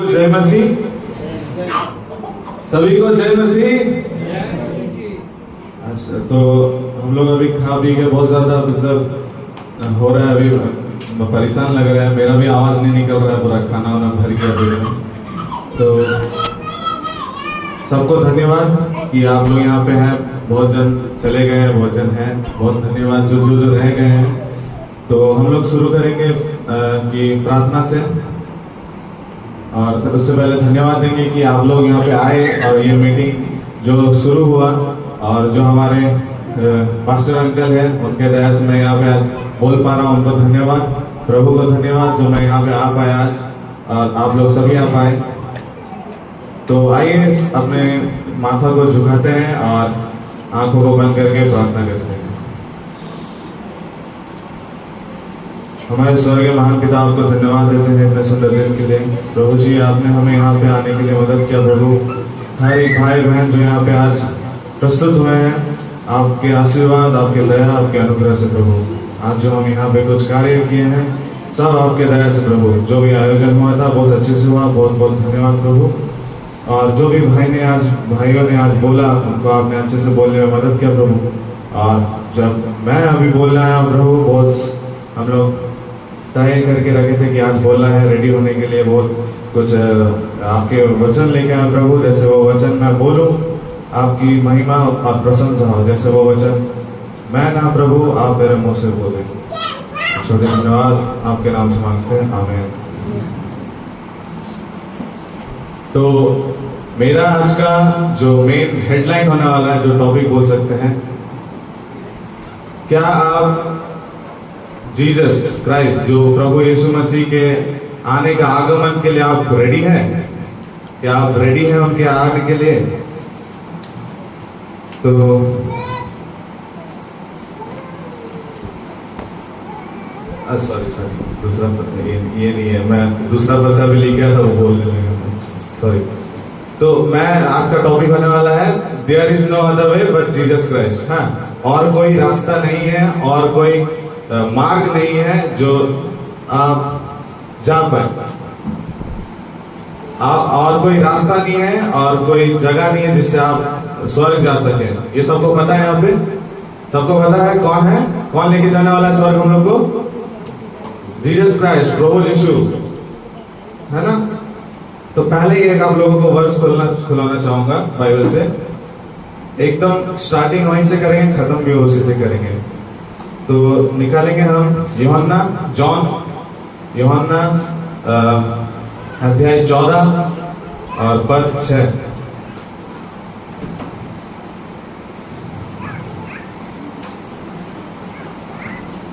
जय मसीह। सभी को जय मसीह। अच्छा, तो हम लोग अभी खा पी के बहुत ज्यादा मतलब हो रहा है, अभी परेशान लग रहा है। मेरा भी आवाज नहीं निकल रहा है, पूरा खाना वाना भर गया अभी। तो सबको धन्यवाद कि आप लोग यहाँ पे हैं। बहुत जन चले गए हैं, बहुत जन हैं। बहुत धन्यवाद जो रह गए हैं। तो हम लोग शुरू करेंगे कि प्रार्थना से, और उससे पहले धन्यवाद देंगे कि आप लोग यहाँ पे आए और ये मीटिंग जो शुरू हुआ, और जो हमारे पास्टर अंकल हैं उनके दया से मैं यहाँ पे आज बोल पा रहा हूँ। उनको धन्यवाद, प्रभु को धन्यवाद जो मैं यहाँ पे आ पाया आज, और आप लोग सभी आ पाए। तो आइए अपने माथा को झुकाते हैं और आंखों को बंद करके प्रार्थना करते हैं। हमारे स्वर्गीय महान पिता, आपको धन्यवाद देते हैं इतने सुंदर दिन के लिए। प्रभु जी, आपने हमें यहाँ पे आने के लिए मदद किया। प्रभु, हर एक भाई बहन जो यहाँ पे आज प्रस्तुत हुए हैं, आपके आशीर्वाद, आपके दया, आपके अनुग्रह से प्रभु, आज जो हम यहाँ पे कुछ कार्य किए हैं सब आपके दया से प्रभु। जो भी आयोजन हुआ था बहुत अच्छे से हुआ, बहुत बहुत धन्यवाद प्रभु। और जो भी भाइयों ने आज बोला, उनको आपने अच्छे से बोलने में मदद किया प्रभु। और जब मैं अभी बोलना आया प्रभु, बहुत हम लोग तय करके रखे थे कि आज बोलना है, रेडी होने के लिए बहुत कुछ आपके वचन लेके आए प्रभु। जैसे वो वचन मैं बोलूं, आपकी महिमा और प्रशंसा हो, जैसे वो वचन मैं ना प्रभु, आप मेरे मुंह से बोले। छोटे धन्यवाद आपके नाम से मांगते हैं, आमीन। तो मेरा आज का जो मेन हेडलाइन होने वाला है, जो टॉपिक बोल सकते हैं, क्या आप जीसस क्राइस्ट, जो प्रभु यीशु मसीह के आने का आगमन के लिए आप रेडी हैं? क्या आप रेडी हैं उनके आने के लिए? तो सॉरी दूसरा ये नहीं है, मैं दूसरा भाषा भी लिख गया था, वो बोलने लगा, सॉरी। तो मैं आज का टॉपिक होने वाला है, there is no other way but Jesus Christ. हाँ, और कोई रास्ता नहीं है, और कोई मार्ग नहीं है जो आप जा पाए। और कोई रास्ता नहीं है, और कोई जगह नहीं है जिससे आप स्वर्ग जा सके। ये सबको पता है? यहाँ पे सबको पता है कौन है, कौन लेके जाने वाला है स्वर्ग हम लोग को? जीसस क्राइस्ट, प्रभु यीशु, है ना? तो पहले ही एक आप लोगों को वर्ष खुलाना चाहूंगा बाइबल से। एकदम स्टार्टिंग वहीं से करेंगे, खत्म भी उसी से करेंगे। तो निकालेंगे हम यूहन्ना अध्याय 14 और पद 6।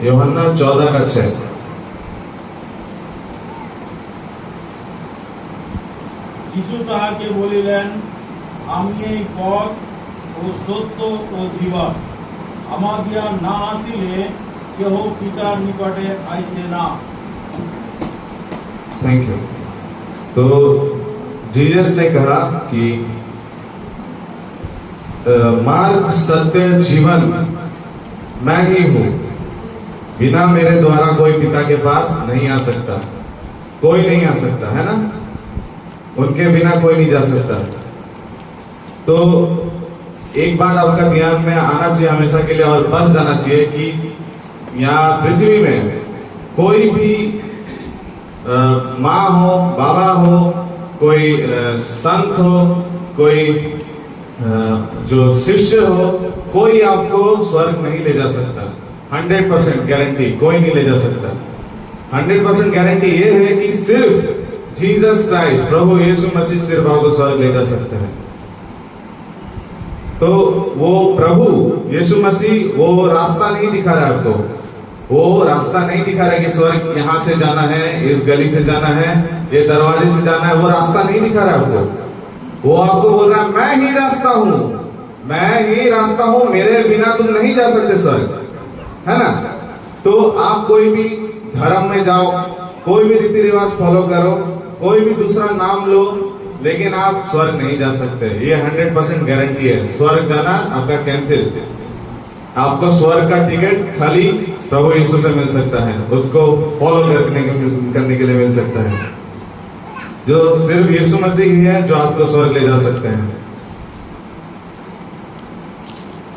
यूहन्ना 14 का 6। যিশু তাহাকে বলিলেন, আমি এই পথ ও সত্য ও জীবন, আমার দিয়া না আসিলে কেহ পিতার নিকটে আইসে না। Thank you. तो जीसस ने कहा कि मार्ग, सत्य, जीवन मैं ही हूं। बिना मेरे द्वारा कोई पिता के पास नहीं आ सकता, कोई नहीं आ सकता, है ना? उनके बिना कोई नहीं जा सकता। तो एक बात आपका ध्यान में आना चाहिए हमेशा के लिए, और बस जाना चाहिए कि यहाँ पृथ्वी में कोई भी माँ हो, बाबा हो, कोई संत हो, कोई जो शिष्य हो, कोई आपको स्वर्ग नहीं ले जा सकता। 100% गारंटी, कोई नहीं ले जा सकता। 100% गारंटी ये है कि सिर्फ जीसस क्राइस्ट, प्रभु यीशु मसीह सिर्फ आपको स्वर्ग ले जा सकता है। तो वो प्रभु यीशु मसीह वो रास्ता नहीं दिखा रहा है आपको, वो रास्ता नहीं दिखा रहा है कि स्वर्ग यहाँ से जाना है, इस गली से जाना है, ये दरवाजे से जाना है। वो रास्ता नहीं दिखा रहा है आपको। वो आपको बोल रहा है, मैं ही रास्ता हूँ, मैं ही रास्ता हूँ, मेरे बिना तुम नहीं जा सकते स्वर्ग, है ना? तो आप कोई भी धर्म में जाओ, कोई भी रीति रिवाज फॉलो करो, कोई भी दूसरा नाम लो, लेकिन आप स्वर्ग नहीं जा सकते। ये 100% गारंटी है। स्वर्ग जाना आपका कैंसिल। आपको स्वर्ग का टिकट खाली प्रभु यीशु से मिल सकता है, उसको फॉलो करने के लिए मिल सकता है। जो सिर्फ यीशु मसीह ही है जो आपको स्वर्ग ले जा सकते हैं,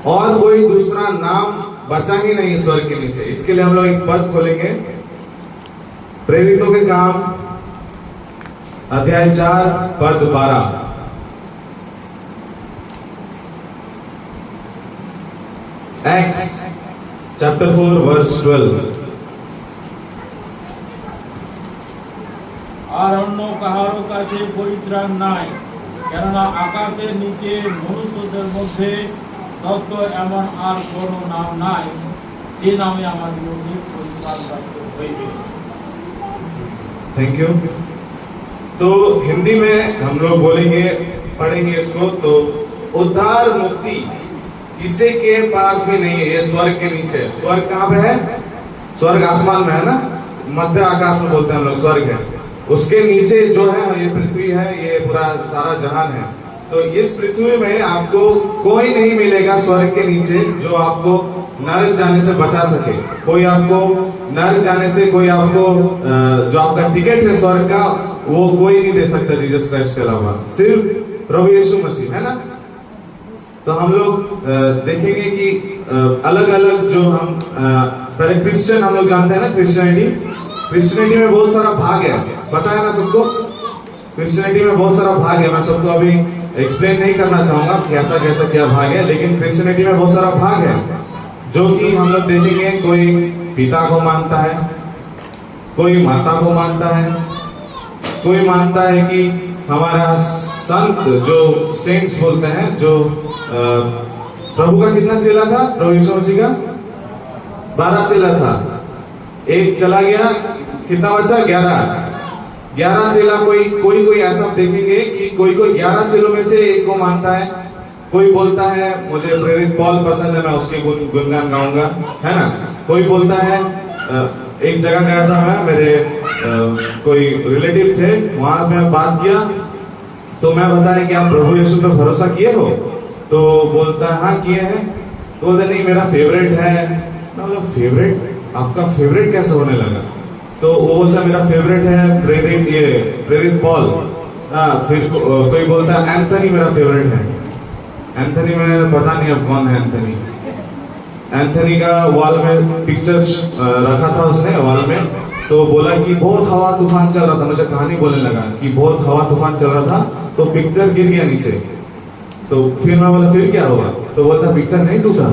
और कोई दूसरा नाम बचा ही नहीं स्वर्ग के नीचे। इसके लिए हम लोग एक पद खोलेंगे, प्रेरितों के काम अध्याय 4 पद 12। Acts chapter 4 verse 12। আর অন্য কাহারও কাছে পরিত্রাণ নাই, কেননা আকাশের নিচে মনুষ্যদের মধ্যে সত্য এমন আর কোনো নাম নাই, যে নামে আমাদের পরিত্রাণ প্রাপ্ত হইবে। Thank you. तो हिंदी में हम लोग बोलेंगे, पढ़ेंगे इसको। तो उद्धार मुक्ति किसी के पास भी नहीं है, ये स्वर्ग के नीचे। स्वर्ग कहाँ पे है? स्वर्ग आसमान में है ना, मध्य आकाश में बोलते हैं हम लोग, स्वर्ग है। उसके नीचे जो है ये पृथ्वी है, ये पूरा सारा जहान है। तो इस पृथ्वी में आपको कोई नहीं मिलेगा स्वर्ग के नीचे जो आपको नरक जाने से बचा सके। कोई आपको नरक जाने से, कोई आपको जो आपका टिकट है स्वर्ग का, वो कोई नहीं दे सकता जीसस क्राइस्ट के अलावा, सिर्फ प्रभु यीशु मसीह, है ना। तो हम लोग देखेंगे कि अलग अलग जो हम पहले क्रिश्चियन हम लोग जानते हैं ना, क्रिश्चियनिटी में बहुत सारा भाग है, पता है ना सबको। क्रिश्चियनिटी में बहुत सारा भाग है, मैं सबको अभी एक्सप्लेन नहीं करना चाहूंगा कैसा कैसा क्या भाग है, लेकिन क्रिश्चियनिटी में बहुत सारा भाग है जो कि हम लोग देखेंगे। कोई पिता को मानता है, कोई माता को मानता है, कोई मानता है कि हमारा संत जो सेंट्स बोलते हैं, जो प्रभु का कितना चेला था, प्रभु यीशु मसीह का 12 चेला था, एक चला गया, कितना बचा? 11 चेला। कोई ऐसा देखेंगे कि कोई 11 चेलों में से एक को मानता है। कोई बोलता है मुझे प्रेरित पॉल पसंद है, मैं उसके गुणगान गाऊंगा, है ना। कोई बोलता है, एक जगह गया था मैं, मेरे कोई रिलेटिव थे, वहां मैं बात किया तो मैं बताया कि आप प्रभु यीशु पर भरोसा किए हो? तो बोलता है हाँ किए हैं। तो बोलते नहीं मेरा फेवरेट है। मतलब फेवरेट, आपका फेवरेट कैसे होने लगा? तो वो बोलता मेरा फेवरेट है प्रेरित पॉल। फिर कोई बोलता है एंथनी मेरा फेवरेट है। एंथनी में पता नहीं अब कौन है एंथनी। एंथनी का वॉल में पिक्चर रखा था उसने वॉल में, तो बोला कि बहुत हवा तूफान चल रहा था। मुझे कहानी बोलने लगा कि बहुत हवा तूफान चल रहा था, तो पिक्चर गिर गया नीचे। तो फिर मैं बोला फिर क्या हुआ? तो बोलता पिक्चर नहीं टूटा।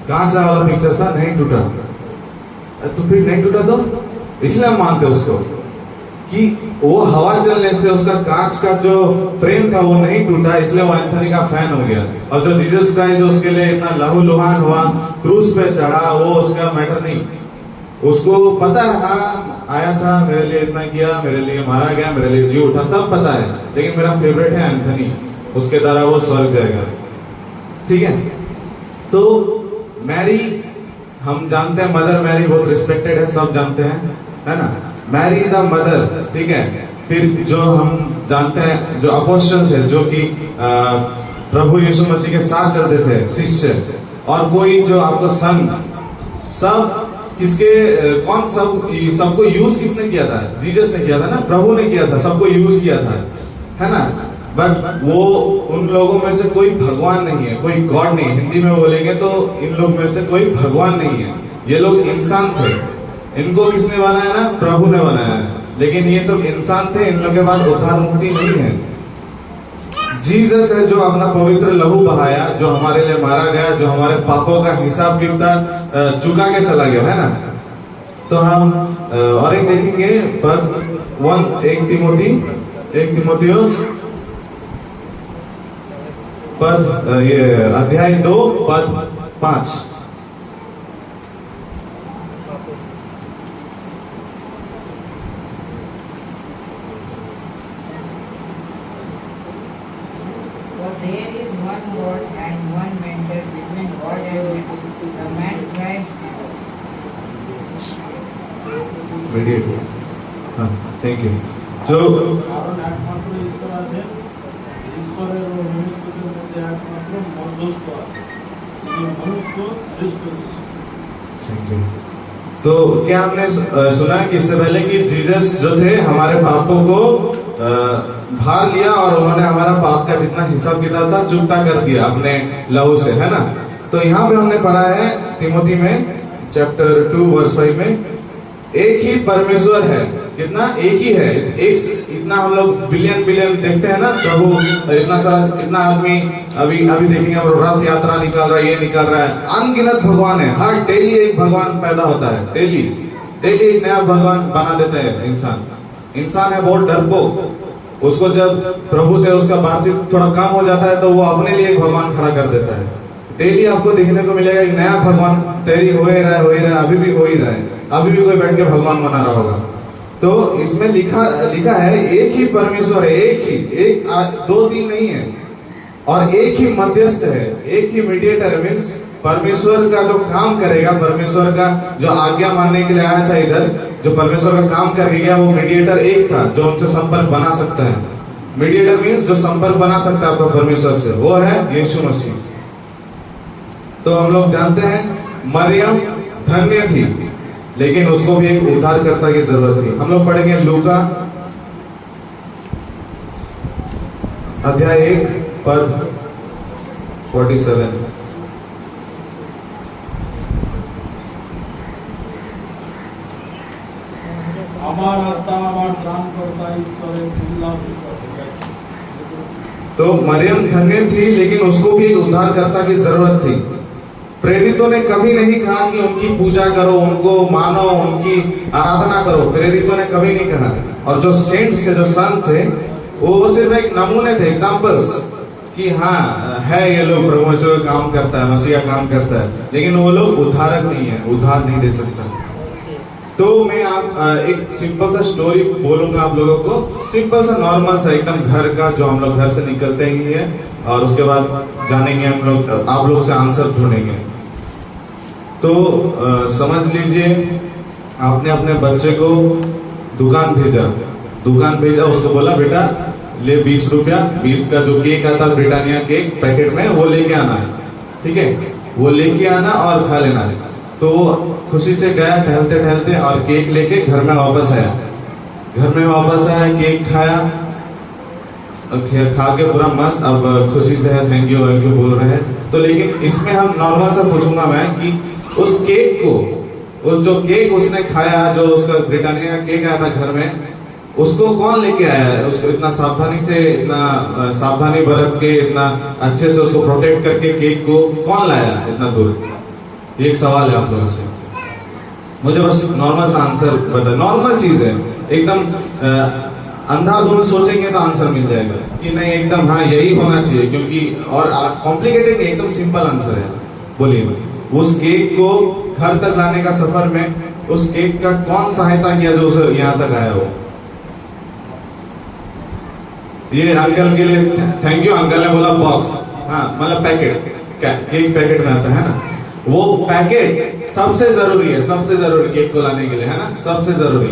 कहां से वाला पिक्चर था? नहीं टूटा। तो फिर नहीं टूटा तो इसलिए हम मानते उसको कि वो हवा चलने से उसका कांच का जो फ्रेम था वो नहीं टूटा, इसलिए वो एंथनी का फैन हो गया। और जो जीसस क्राइस्ट उसके लिए इतना लहूलुहान हुआ, क्रूस पे चढ़ा, वो उसका मैटर नहीं। उसको पता है हाँ आया था, मेरे लिए इतना किया, मेरे लिए मारा गया, मेरे लिए जी उठा, सब पता है, लेकिन मेरा फेवरेट है एंथनी, उसके द्वारा वो स्वर्ग जाएगा। ठीक है। तो मैरी हम जानते हैं, मदर मैरी बहुत रिस्पेक्टेड है, सब जानते हैं, है ना। मैरी द मदर, ठीक है। फिर जो हम जानते हैं जो अपोस्टल थे, जो कि प्रभु यीशु मसीह के साथ चलते थे, शिष्य, और कोई जो आपको संत, सब किसके कौन सबको यूज किसने किया था? जीसस ने किया था ना, प्रभु ने किया था, सबको यूज किया था, है ना। बट वो उन लोगों में से कोई भगवान नहीं है, कोई गॉड नहीं। हिंदी में बोलेंगे तो इन लोग में से कोई भगवान नहीं है, ये लोग इंसान थे। इनको किसने बनाया ना? प्रभु ने बनाया है। लेकिन ये सब इंसान थे, इन लोगों के पास उद्धार मुक्ति नहीं है। जीसस है जो अपना पवित्र लहू बहाया, जो हमारे लिए मारा गया, जो हमारे पापों का हिसाब किताब चुका के चला गया, है ना। तो हम और एक देखेंगे पद 1 तिमोथियुस पद ये अध्याय 2 पद 5। There is one Lord and one mediator between God and men, the man Christ Jesus. Mediator. हाँ, thank you. जो কারণ একমাত্র ঈশ্বর আছেন, ঈশ্বরের ও মনুষ্যদের মধ্যে একমাত্র মধ্যস্থ আছে, যিনি মনুষ্য খ্রিস্ট যীশু। Thank you. तो क्या आपने सुना कि इससे पहले कि जीसस जो थे हमारे पापों को भार लिया और उन्होंने हमारा पाप का जितना हिसाब किताब था चुकता कर दिया अपने लहू से, है ना। तो यहाँ पे हमने पढ़ा है तिमोथी में चैप्टर 2 वर्स 5 में, एक ही परमेश्वर है। कितना? एक ही है। एक इतना हम लोग बिलियन देखते हैं ना प्रभु, इतना सारा इतना आदमी अभी देखेंगे हम रथ यात्रा निकाल रहा है, ये निकाल रहा है, अनगिनत भगवान है। हर डेली एक भगवान पैदा होता है, डेली एक नया भगवान बना देता है इंसान है बहुत डरपोक। उसको जब प्रभु से उसका बातचीत थोड़ा कम हो जाता है तो वो अपने लिए एक भगवान खड़ा कर देता है। डेली आपको देखने को मिलेगा एक नया भगवान तैयारी हो ही रहा है, अभी भी हो ही रहा है, अभी भी कोई बैठ के भगवान बना रहा होगा। तो इसमें लिखा है एक ही परमेश्वर है, एक दो तीन नहीं है, और एक ही मध्यस्थ है, एक ही मीडिएटर है। मीन्स परमेश्वर का जो काम करेगा, परमेश्वर का जो आज्ञा मानने के लिए आया था इधर, जो परमेश्वर का काम कर गया, वो मीडिएटर एक था जो उनसे संपर्क बना सकता है। मीडिएटर मीन्स जो संपर्क बना सकता है आपका परमेश्वर से, वो है यीशु मसीह। तो हम लोग जानते हैं मरियम धन्य थी, लेकिन उसको भी एक उद्धारकर्ता की जरूरत थी। हम लोग पढ़ेंगे लूका अध्याय 1 पद 47। আমার আত্মা আমার ত্রাণকর্তা ঈশ্বরের উল্লাসিত হয়েছে। तो मरियम धन्य थी, लेकिन उसको भी एक उद्धारकर्ता की जरूरत थी। प्रेरितों ने कभी नहीं कहा कि उनकी पूजा करो, उनको मानो, उनकी आराधना करो। प्रेरितों ने कभी नहीं कहा। और जो सेंट्स थे, जो संत थे, वो सिर्फ एक नमूने थे, एग्जाम्पल्स, कि हाँ है ये लोग परमेश्वर का काम करता है, मसीह का काम करता है, लेकिन वो लोग उद्धारक नहीं है, उद्धार नहीं दे सकता। तो मैं एक सिंपल सा स्टोरी बोलूंगा आप लोगों को, सिंपल सा नॉर्मल सा एकदम घर का, जो हम लोग घर से निकलते ही है, और उसके बाद जानेंगे हम लोग, आप लोग से आंसर ढूंढेंगे। तो समझ लीजिए आपने अपने बच्चे को दुकान भेजा, उसको बोला बेटा ले 20 रुपया, 20 का जो केक आता है ब्रिटानिया केक पैकेट में, वो लेके आना है, ठीक है, वो लेके आना और खा लेना है। तो वो खुशी से गया टहलते और केक लेके घर में वापस आया। केक खाया, खा के पूरा मस्त, अब खुशी से है, थैंक यू बोल रहे हैं। तो लेकिन इसमें हम नॉर्मल सा पूछूंगा मैं कि उस केक को, उस जो केक उसने खाया, जो उसका ब्रिटानिया का केक आया था घर में, उसको कौन लेके आया है? उसको इतना सावधानी बरत के, इतना अच्छे से उसको प्रोटेक्ट करके केक को कौन लाया इतना दूर? एक सवाल है आप लोगों से, मुझे बस नॉर्मल सा आंसर बता। नॉर्मल चीज है एकदम, अंधाधुंध सोचेंगे तो आंसर मिल जाएगा कि नहीं, एकदम हाँ यही होना चाहिए, क्योंकि और कॉम्प्लिकेटेड नहीं, एकदम सिंपल आंसर है। बोलिए, उस केक को घर तक लाने का सफर में उस केक का कौन सहायता किया जो उसे यहाँ तक आया हो? ये अंकल के लिए थैंक यू। अंकल ने बोला बॉक्स, हाँ मतलब पैकेट, केक पैकेट में आता है ना, वो पैकेट सबसे जरूरी है, सबसे जरूरी केक को लाने के लिए, है ना, सबसे जरूरी,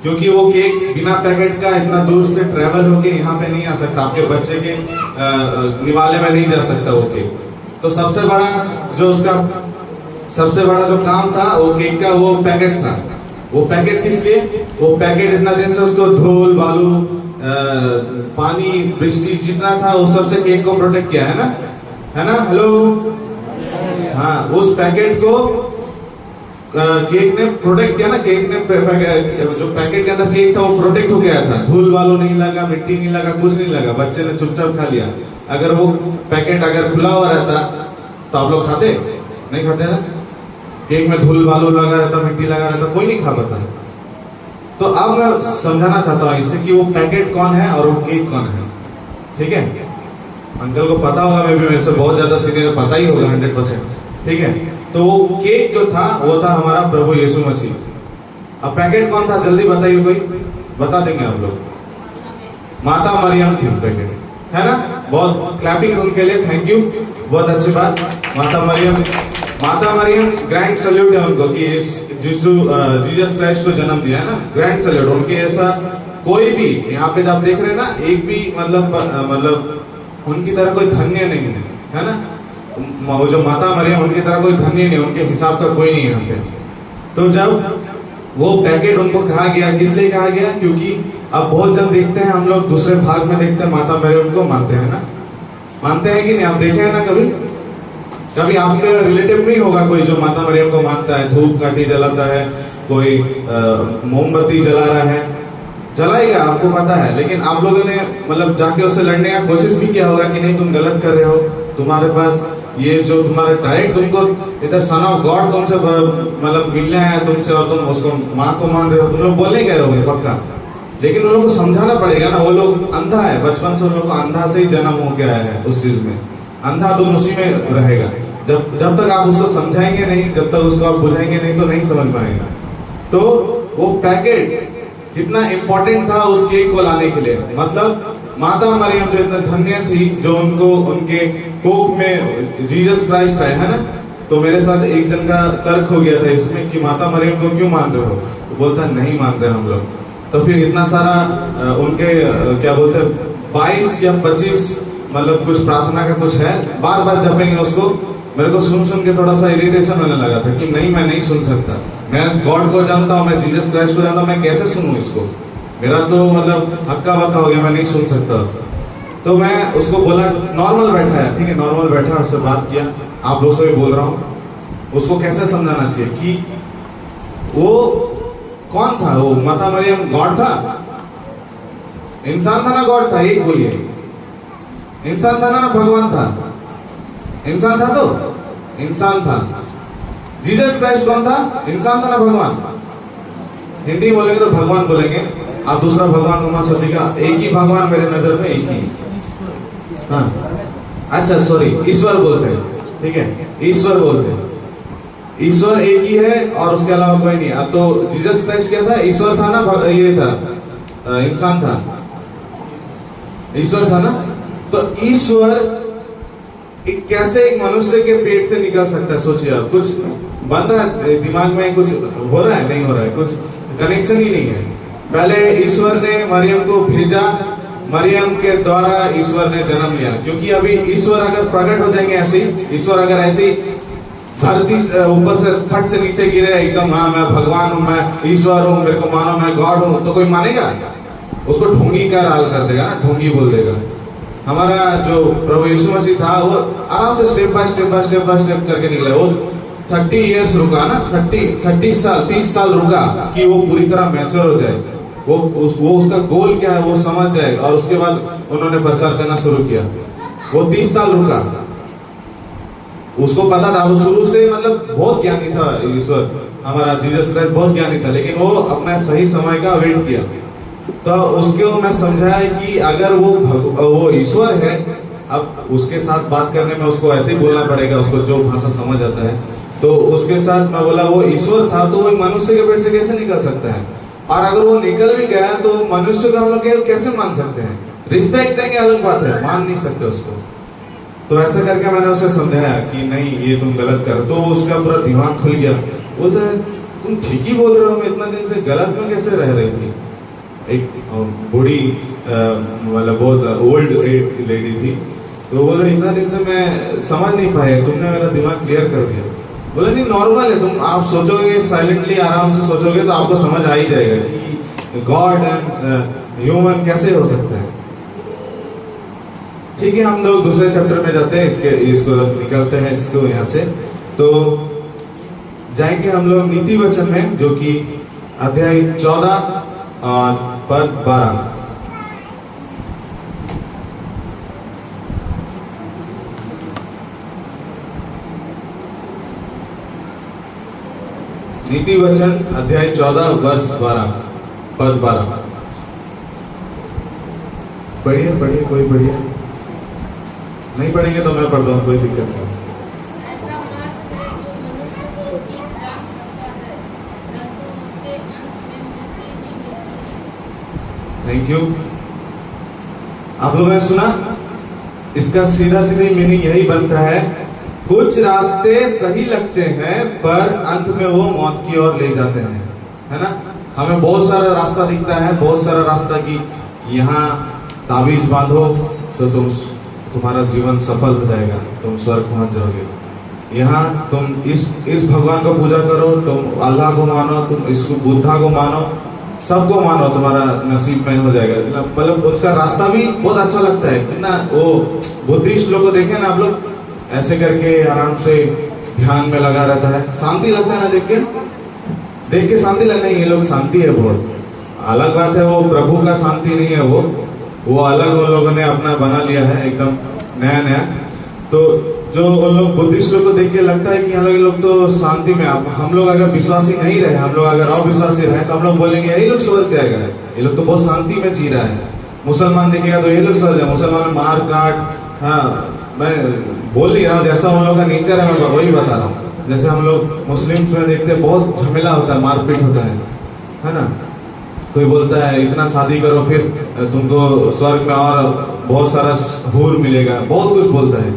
क्योंकि वो केक बिना पैकेट का इतना दूर से ट्रेवल होके यहाँ पे नहीं आ सकता, आपके बच्चे के निवाले में नहीं जा सकता वो केक। तो सबसे बड़ा जो काम था वो केक का, वो पैकेट था। वो पैकेट किस लिए? वो पैकेट इतना दिन से उसको धूल बालू पानी वृष्टि जितना था उस सबसे केक को प्रोटेक्ट किया, है ना, हेलो, हाँ, उस पैकेट को केक ने प्रोटेक्ट किया ना, केक ने जो पैकेट के अंदर केक था वो प्रोटेक्ट हो गया था, धूल बालू नहीं लगा, मिट्टी नहीं लगा, कुछ नहीं लगा, बच्चे ने चुपचाप खा लिया। अगर वो पैकेट अगर खुला हुआ रहता तो आप लोग खाते नहीं? खाते ना, केक में धूल बालू लगा रहता, मिट्टी लगा रहता, कोई नहीं खा पाता। तो अब मैं समझाना चाहता हूँ इससे कि वो पैकेट कौन है और वो केक कौन है, ठीक है। अंकल को पता होगा, मैं भी मेरे से बहुत ज्यादा सीनियर, पता ही होगा 100%, ठीक है। तो वो केक जो था वो था हमारा प्रभु यीशु मसीह। अब पैकेट कौन था, जल्दी बताइए, कोई बता देंगे आप लोग? माता मरियम थी पैकेट, है ना। बहुत क्लैपिंग उनके लिए, थैंक यू, बहुत अच्छी बात। माता मरियम ग्रैंड सैल्यूट है उनको कि जीसस क्राइस्ट को जन्म दिया, है ना, ग्रैंड सैल्यूट। उनके ऐसा कोई भी यहाँ पे आप देख रहे हैं ना, एक भी मतलब उनकी तरह कोई धन्य नहीं है ना। वो जो माता मरियम, उनकी तरह कोई धन्य नहीं, उनके हिसाब का कोई नहीं है यहाँ पे। तो जब वो पैकेट उनको कहा गया, किस लिए कहा गया? क्योंकि अब बहुत जन देखते हैं, हम लोग दूसरे भाग में देखते हैं माता मरियम को मानते हैं ना, मानते हैं कि नहीं? आप देखे हैं ना कभी? कभी आपके रिलेटिव नहीं होगा कोई जो माता मरियम को मानता है, धूप काठी जलाता है, कोई मोमबत्ती जला रहा है, जलाएगा, आपको पता है। लेकिन आप लोगों ने मतलब जाके उससे लड़ने का कोशिश भी किया होगा कि नहीं तुम गलत कर रहे हो, तुम्हारे पास ये जो तुम्हारे डायरेक्ट तुमको इधर सन ऑफ गॉड तुमसे मतलब मिलने हैं तुमसे, और तुम उसको माँ को मान रहे हो, तुम लोग बोलने गए होंगे पक्का। लेकिन उन लोगों को समझाना पड़ेगा ना, वो लोग अंधा है, बचपन से उन लोग को अंधा से ही जन्म हो गया है उस चीज में, अंधाधुन उसी में रहेगा। जब तक आप उसको समझाएंगे नहीं, जब तक उसको आप बुझाएंगे नहीं, तो नहीं समझ पाएगा। तो वो पैकेट कितना इंपॉर्टेंट था उस केक को लाने के लिए। मतलब माता मरियम जो इतना धन्य थी, जो उनको उनके कोख में जीसस क्राइस्ट आए, है ना। तो मेरे साथ एक जन का तर्क हो गया था इसमें कि माता मरियम को क्यों मान रहे हो, तो बोलता नहीं मान रहे हम लोग। तो फिर इतना सारा उनके क्या बोलते हैं 22 या 25 मतलब कुछ प्रार्थना का कुछ है, बार बार जपेंगे उसको। मेरे को सुन के थोड़ा सा इरिटेशन होने लगा था कि नहीं, मैं नहीं सुन सकता, मैं गॉड को जानता हूँ, मैं जीसस क्राइस्ट को जानता हूँ, मैं कैसे सुनूं इसको, मेरा तो मतलब हक्का बक्का हो गया, मैं नहीं सुन सकता। तो मैं उसको बोला, नॉर्मल बैठा है, ठीक है, नॉर्मल बैठा, उससे बात किया, आप लोगों से भी बोल रहा हूँ, उसको कैसे समझाना चाहिए कि वो कौन था, वो माता मरियम गॉड था, इंसान था ना गॉड था, एक बोलिए, इंसान था ना भगवान था, इंसान था, तो इंसान था। जीसस क्राइस्ट कौन था, इंसान था ना भगवान? हिंदी बोलेंगे तो भगवान बोलेंगे, आप दूसरा भगवान को मत सोचिएगा, एक ही भगवान मेरे नजर में, एक ही। हाँ अच्छा सॉरी, ईश्वर बोलते हैं, ठीक है, ईश्वर बोलते हैं, ईश्वर एक ही है और उसके अलावा कोई नहीं। अब तो जीसस क्राइस्ट क्या था, ईश्वर था ना, ये था इंसान था, ईश्वर था ना। तो ईश्वर कैसे एक मनुष्य के पेट से निकल सकता है? सोचिए आप, कुछ बन रहा है दिमाग में, कुछ हो रहा है, नहीं हो रहा है, कुछ कनेक्शन ही नहीं है। पहले ईश्वर ने मरियम को भेजा, मरियम के द्वारा ईश्वर ने जन्म लिया। क्योंकि अभी ईश्वर अगर प्रकट हो जाएंगे ऐसे ही, ईश्वर अगर ऐसे ही धरती ऊपर से फट से नीचे गिरे एकदम, हाँ मैं भगवान हूँ, मैं ईश्वर हूँ, मेरे को मानो मैं गॉड हूँ, तो कोई मानेगा? उसको ढोंगी का राल कर देगा ना, ढोंगी बोल देगा। हमारा जो प्रभु यीशु मसीह था वो आराम से स्टेप बाय स्टेप करके निकला। वो 30 इयर्स रुका ना, 30 साल रुका कि वो पूरी तरह मैच्योर हो जाए, वो उसका गोल क्या है वो समझ जाए, और उसके बाद उन्होंने प्रचार करना शुरू किया। वो 30 साल रुका, उसको पता था, वो शुरू से मतलब बहुत ज्ञानी था ईश्वर, हमारा जीसस क्राइस्ट बहुत ज्ञानी था, लेकिन वो अपना सही समय का वेट किया। तो उसको मैं समझाया कि अगर वो ईश्वर है, अब उसके साथ बात करने में उसको ऐसे ही बोलना पड़ेगा, उसको जो भाषा समझ आता है। तो उसके साथ मैं बोला वो ईश्वर था तो वो मनुष्य के पेट से कैसे निकल सकता है, और अगर वो निकल भी गया तो मनुष्य का हम लोग कैसे मान सकते हैं? रिस्पेक्ट देंगे अलग बात है, मान नहीं सकते उसको। तो ऐसा करके मैंने उसे समझाया कि नहीं ये तुम गलत कर, तो उसका पूरा दिमाग खुल गया। वो तो तुम ठीक ही बोल रहे हो, मैं इतना दिन से गलत में कैसे रह रही थी। एक बूढ़ी मतलब बहुत ओल्ड लेडी थी, तो बोल रही इतना दिन से मैं समझ नहीं पाया, तुमने मेरा दिमाग क्लियर कर दिया। बोले नहीं नॉर्मल है, तुम आप सोचोगे साइलेंटली आराम से सोचोगे तो आपको समझ आ ही जाएगा कि गॉड एंड ह्यूमन कैसे हो सकता है। ठीक है, हम लोग दूसरे चैप्टर में जाते हैं, इसको निकलते हैं इसको यहाँ से। तो जाएंगे हम लोग नीति वचन में, जो कि अध्याय 14 और पद 12। नीति वचन अध्याय 14 वर्ष 12 पद 12। पढ़िए कोई पढ़िए, नहीं पढ़ेंगे तो मैं पढ़ दूँ, कोई दिक्कत नहीं। ऐसा मार्ग है जो मनुष्य को ठीक ठाक करता है, परंतु उसके अंत में मृत्यु ही मिलती है। Thank you. आप लोगों ने सुना, इसका सीधा मीनिंग यही बनता है, कुछ रास्ते सही लगते हैं पर अंत में वो मौत की ओर ले जाते हैं, है ना। हमें बहुत सारा रास्ता दिखता है, बहुत सारा रास्ता कि यहाँ ताबीज बांधो तो तुम्हारा जीवन सफल हो जाएगा, तुम स्वर्ग पहुंच जाओगे। यहाँ तुम इस भगवान को पूजा करो, तुम अल्लाह को मानो, तुम इसको बुद्धा को मानो, सबको मानो, तुम्हारा नसीब में हो जाएगा। मतलब उसका रास्ता भी बहुत अच्छा लगता है कितना। वो बुद्धिस्ट लोग को देखे ना आप लोग, ऐसे करके आराम से ध्यान में लगा रहता है, शांति लगता है ना देख के शांति लगता है। ये लोग शांति है बहुत अलग बात है, वो प्रभु का शांति नहीं है, वो अलग उन लोगों ने अपना बना लिया है एकदम नया। तो जो उन लोग बुद्धिस्ट लोग को देख के लगता है कि ये लोग तो शांति में। हम लोग अगर विश्वासी नहीं रहे, हम लोग अगर अविश्वासी रहे, तो हम लोग बोलेंगे ये लोग स्वर्ग जाएगा, ये लोग तो बहुत शांति में जी रहा है। मुसलमान देखेगा तो ये लोग स्वर्ग है, मुसलमान मार काट। हाँ, मैं बोल नहीं रहा हूँ, जैसा उन लोग का नेचर है मैं वही बता रहा हूँ। जैसे हम लोग मुस्लिम्स में देखते हैं बहुत झमेला होता है, मारपीट होता है ना। कोई बोलता है इतना शादी करो फिर तुमको स्वर्ग में और बहुत सारा हूर मिलेगा, बहुत कुछ बोलता है।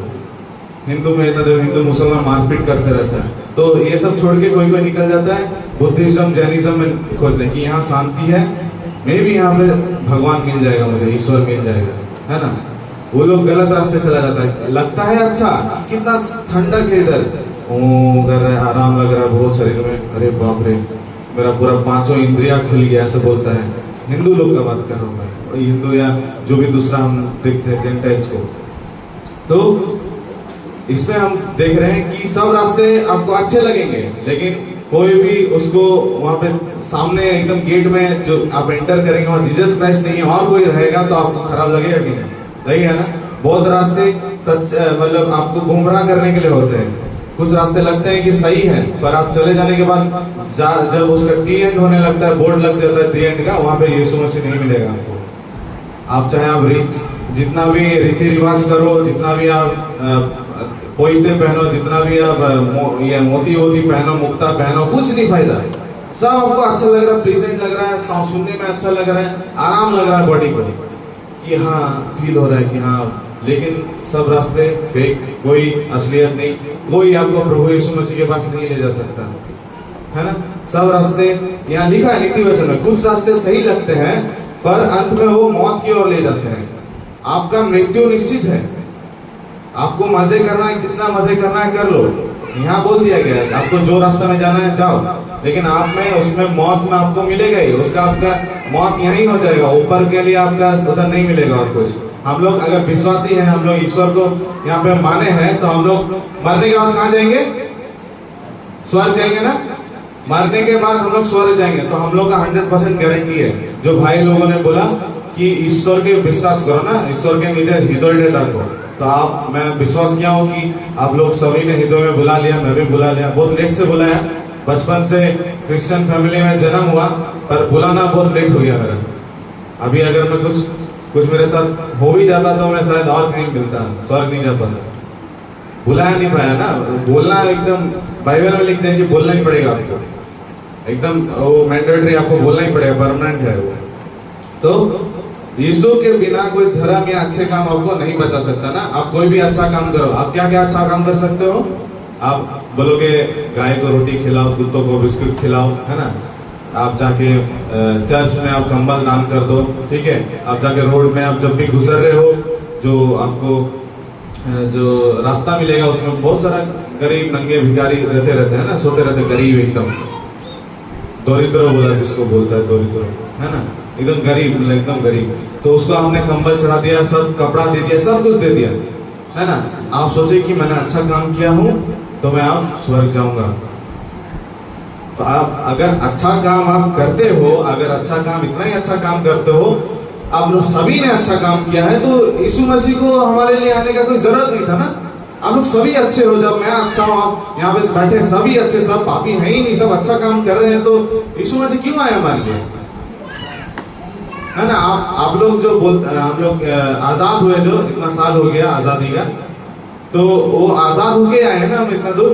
हिंदू में इतना हिंदू मुसलमान मारपीट करते रहता है। तो ये सब छोड़ के कोई निकल जाता है बुद्धिज्म जैनिज्म में खोजने की, यहाँ शांति है, मैं भी यहाँ पे भगवान मिल जाएगा, मुझे ईश्वर मिल जाएगा, है ना। वो लोग गलत रास्ते चला जाता है, लगता है अच्छा कितना ठंडक है इधर, कर रहे आराम लग रहा है बहुत शरीर में, अरे बाप रे मेरा पूरा पांचों इंद्रिया खुल गया, ऐसे बोलता है। हिंदू लोग का बात कर रहा हूँ मैं, हिंदू या जो भी दूसरा हम देखते हैं जेंटाइल्स को। तो इसमें हम देख रहे हैं कि सब रास्ते आपको अच्छे लगेंगे, लेकिन कोई भी उसको वहां पे सामने एकदम गेट में जो आप एंटर करेंगे वहां जीसस क्राइस्ट नहीं है और कोई रहेगा तो आपको खराब लगेगा कि नहीं, लगेगा ना। बहुत रास्ते सच मतलब आपको गुमराह करने के लिए होते हैं। कुछ रास्ते लगते हैं कि सही है, पर आप चले जाने के बाद जब उसका डी एंड होने लगता है, बोर्ड लग जाता है डी एंड का, वहां पे यीशु मसीह नहीं मिलेगा आपको। आप चाहे आप जितना भी रीति रिवाज करो, जितना भी आप पोइते पहनो, जितना भी आप ये मोती पहनो, मुक्ता पहनो, कुछ नहीं फायदा। सब आपको अच्छा लग रहा है, प्लीजेंट लग रहा है, सुनने में अच्छा लग रहा है, आराम लग रहा है बॉडी को, कि हाँ फील हो रहा है कि हाँ, लेकिन सब रास्ते फेक, कोई असलियत नहीं, कोई आपको प्रभु यीशु मसीह के पास नहीं ले जा सकता, है ना। सब रास्ते यहाँ लिखा है नीति वचन में, कुछ रास्ते सही लगते हैं पर अंत में वो मौत की ओर ले जाते हैं। आपका मृत्यु निश्चित है, आपको मजे करना है, जितना मजे करना है कर लो। यहाँ बोल दिया गया है आपको जो रास्ता में जाना है जाओ, लेकिन आप में उसमें मौत में आपको मिलेगा ही, उसका आपका मौत यहीं हो जाएगा, ऊपर के लिए आपका उधर नहीं मिलेगा और कुछ। हम लोग अगर विश्वासी हैं, हम लोग ईश्वर को यहाँ पे माने हैं, तो हम लोग मरने के बाद कहाँ जाएंगे? स्वर्ग जाएंगे ना। मरने के बाद हम लोग स्वर्ग जाएंगे, तो हम लोग का 100% गारंटी है। जो भाई लोगों ने बोला कि ईश्वर के विश्वास करो ना, ईश्वर के निधे हृदय रखो, तो मैं विश्वास किया हूँ कि आप लोग सभी ने हृदय में बुला लिया, मैं भी बुला लिया। बहुत लेट से बुलाया, बचपन से क्रिश्चियन फैमिली में जन्म हुआ, पर बुलाना बहुत लेट हो गया मेरा। अभी अगर मैं कुछ मेरे साथ हो भी जाता तो मैं शायद और कहीं मिलता, स्वर्ग नहीं जा पाता। बुलाया नहीं पाया ना, बोलना एकदम बाइबल में लिखते हैं कि बोलना ही पड़ेगा आपको, एकदम वो मैंडेटरी, आपको बोलना ही पड़ेगा, परमानेंट है वो। तो यीशु के बिना कोई धर्म या अच्छे काम आपको नहीं बचा सकता ना। आप कोई भी अच्छा काम करो, आप क्या क्या अच्छा काम कर सकते हो? आप बोलोगे गाय को रोटी खिलाओ, कुत्तों को बिस्कुट खिलाओ, है ना। आप जाके चर्च में आप कंबल दान कर दो, ठीक है। आप जाके रोड में आप जब भी गुजर रहे हो, जो आपको जो रास्ता मिलेगा उसमें बहुत सारा गरीब नंगे भिखारी रहते हैं ना, सोते रहते, गरीब एकदम दरिद्र बोला जिसको बोलता है दरिद्र, है ना, एकदम गरीब, एकदम गरीब। तो उसको आपने कंबल चढ़ा दिया, सब कपड़ा दे दिया, सब कुछ दे दिया, है ना। आप सोचे कि मैंने अच्छा काम किया हूं तो मैं अब स्वर्ग जाऊंगा। तो आप अगर अच्छा काम आप करते हो, अगर अच्छा काम, इतना ही अच्छा काम करते हो, आप लोग सभी ने अच्छा काम किया है, तो यीशु मसीह को हमारे लिए आने का कोई जरूरत नहीं था ना। आप लोग सभी अच्छे हो, जब मैं अच्छा हूँ, आप यहाँ पे बैठे सभी अच्छे, सब पापी है ही नहीं, सब अच्छा काम कर रहे हैं, तो यीशु मसीह क्यों आए हमारे लिए, है ना। आप लोग जो बोलते, हम लोग आजाद हुए, जो इतना साल हो गया आजादी का, तो वो आजाद होके आए ना हम इतना दूर।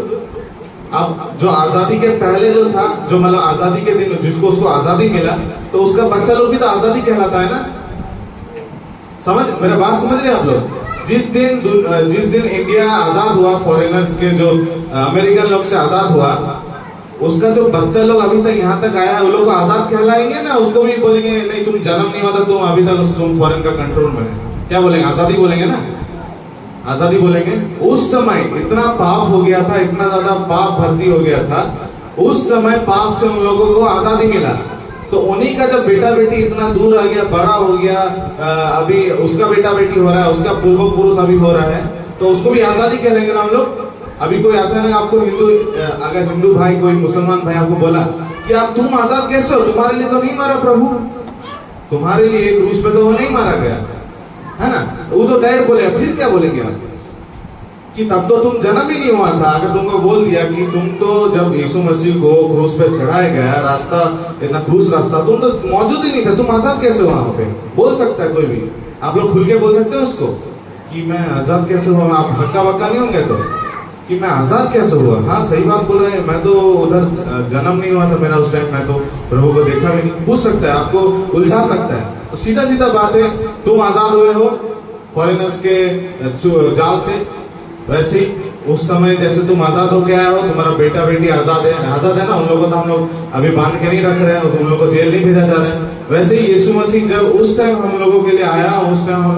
अब जो आजादी के पहले जो था, जो मतलब आजादी के दिन जिसको उसको आजादी मिला, तो उसका बच्चा लोग भी तो आजादी कहलाता है ना। मेरा बात समझ रहे हैं आप लोग? जिस दिन इंडिया आजाद हुआ, फॉरेनर्स के जो अमेरिकन लोग से आजाद हुआ, उसका जो बच्चा लोग अभी तक यहाँ तक आया, वो लोग को आजाद कहलाएंगे ना। उसको भी बोलेंगे नहीं तुम जन्म नहीं हुआ था, तुम अभी तक तुम फॉरेन का कंट्रोल में है, क्या बोलेंगे? आजादी बोलेंगे ना। आजादी बोलेंगे। उस समय इतना पाप हो गया था, इतना ज्यादा पाप भर्ती हो गया था, उस समय पाप से उन लोगों को आजादी मिला। तो उन्हीं का जब बेटा बेटी इतना दूर आ गया, बड़ा हो गया, अभी उसका बेटा बेटी हो रहा है, उसका पूर्व पुरुष अभी हो रहा है, तो उसको भी आजादी कह लेंगे ना हम लोग। अभी कोई अचानक आपको अगर हिंदू भाई, कोई मुसलमान भाई आपको बोला कि आप तुम आजाद कैसे हो, तुम्हारे लिए तो नहीं मारा प्रभु, तुम्हारे लिए क्रूस पे तो वो नहीं मारा गया है ना, वो तो डायरेक्ट बोले। फिर क्या बोलेंगे आप कि तब तो तुम जन्म ही नहीं हुआ था। अगर तुमको बोल दिया कि तुम तो जब यीशु मसीह को क्रूस पे चढ़ाया गया, रास्ता इतना क्रूस रास्ता, तुम तो मौजूद ही नहीं थे, तुम आजाद कैसे हुआ वहां पे? बोल सकता है कोई भी, आप लोग खुल के बोल सकते हैं उसको कि मैं आजाद कैसे हुआ? आप हक्का बक्का नहीं होंगे तो कि मैं आजाद कैसे हुआ? हाँ सही बात बोल रहे हैं, मैं तो उधर जन्म नहीं हुआ था मेरा उस टाइम, मैं तो प्रभु को देखा भी नहीं। पूछ सकता है, आपको उलझा सकता है। तो सीधा सीधा बात है, तुम आजाद हुए हो फॉरेनर्स के जाल से, वैसे ही उस समय जैसे तुम आजाद होके आए हो, तुम्हारा बेटा बेटी आजाद है ना। उन लोगों को तो हम लोग अभी बांध के नहीं रख रहे हैं, उन लोगों को जेल नहीं भेजा जा रहा है। वैसे ही यीशु मसीह जब उस टाइम हम लोगों के लिए आया, उस टाइम हम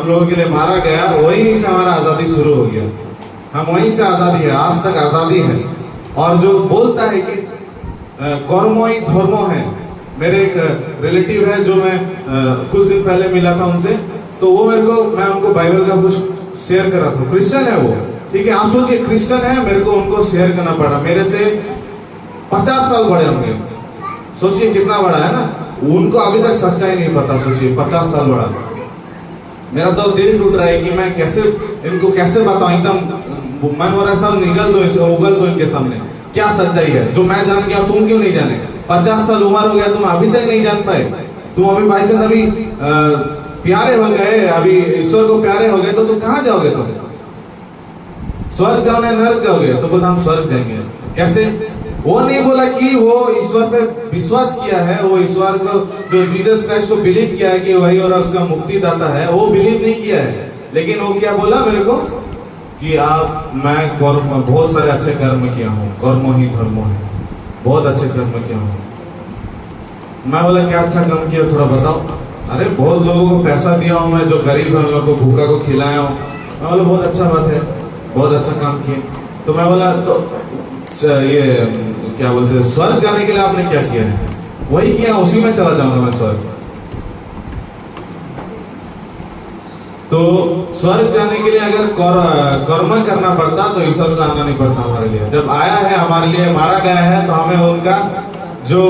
लोगों के लिए मारा गया, वहीं से हमारा आजादी शुरू हो गया। हम वहीं से आजादी है, आज तक आजादी है। और जो बोलता है कि कर्मो ही धर्मो है, मेरे एक रिलेटिव है जो मैं कुछ दिन पहले मिला था उनसे, तो वो मैं उनको बाइबल का कुछ शेयर कर रहा था। क्रिश्चियन है वो, ठीक है, आप सोचिए क्रिश्चियन है, मेरे को उनको शेयर करना पड़ा। मेरे से 50 साल बड़े होंगे, सोचिए कितना बड़ा है ना। उनको अभी तक सच्चाई नहीं पता, सोचिए 50 साल बड़ा। मेरा तो दिल टूट रहा है कि मैं कैसे इनको कैसे बताऊं, एकदम मन हो रहा है सब उगल दो इनके सामने, क्या सच्चाई है जो मैं जान गया तुम क्यों नहीं जाने? 50 साल उम्र हो गया, तुम अभी तक नहीं जान पाए। तुम अभी बाई चांस अभी प्यारे हो गए, अभी ईश्वर को प्यारे हो गए, तो तुम कहाँ जाओगे? तुम स्वर्ग जाओगे नरक जाओगे? तो बोलता हम स्वर्ग जाएंगे। कैसे? वो नहीं बोला कि वो ईश्वर पे विश्वास किया है, वो ईश्वर को जो जीसस क्राइस्ट को बिलीव किया है कि वही और उसका मुक्ति दाता है, वो बिलीव नहीं किया है। लेकिन वो क्या बोला मेरे को कि मैं बहुत सारे अच्छे कर्म किया हूँ, कर्मो ही धर्मो है, बहुत अच्छे कर्म किया हूँ। मैं बोला क्या अच्छा काम किया, थोड़ा बताओ। अरे बहुत लोगों को पैसा दिया हूँ मैं, जो गरीब है उन लोगों को भूखा को खिलाया हूँ। मैं बोला बहुत अच्छा बात है, बहुत अच्छा काम किए। तो मैं बोला तो ये क्या बोलते हैं, स्वर्ग जाने के लिए आपने क्या किया है? वही किया, उसी में चला जाऊंगा मैं स्वर्ग। तो स्वर्ग जाने के लिए अगर कर्म करना पड़ता तो ईश्वर का आना नहीं पड़ता हमारे लिए। जब आया है हमारे लिए, मारा गया है, तो हमें उनका जो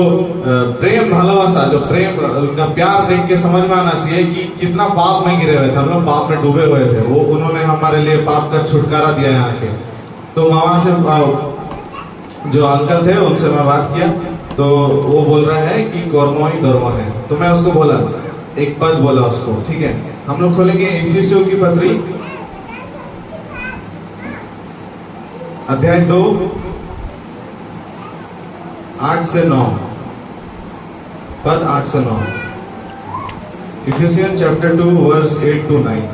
प्रेम भालोवासा, जो प्रेम उनका प्यार देख के समझ में आना चाहिए कि कितना पाप में गिरे हुए थे हम लोग, पाप में डूबे हुए थे। वो उन्होंने हमारे लिए पाप का छुटकारा दिया यहाँ के। तो वहां से जो अंकल थे उनसे मैं बात किया, तो वो बोल रहे हैं कि कर्मो ही धर्मो है। तो मैं उसको बोला, एक पद बोला उसको, ठीक है। हम लोग खोलेंगे इफिसियों की पत्री अध्याय 2 8 से 9, पद 8 से 9। Ephesian chapter 2 verse 8 to 9।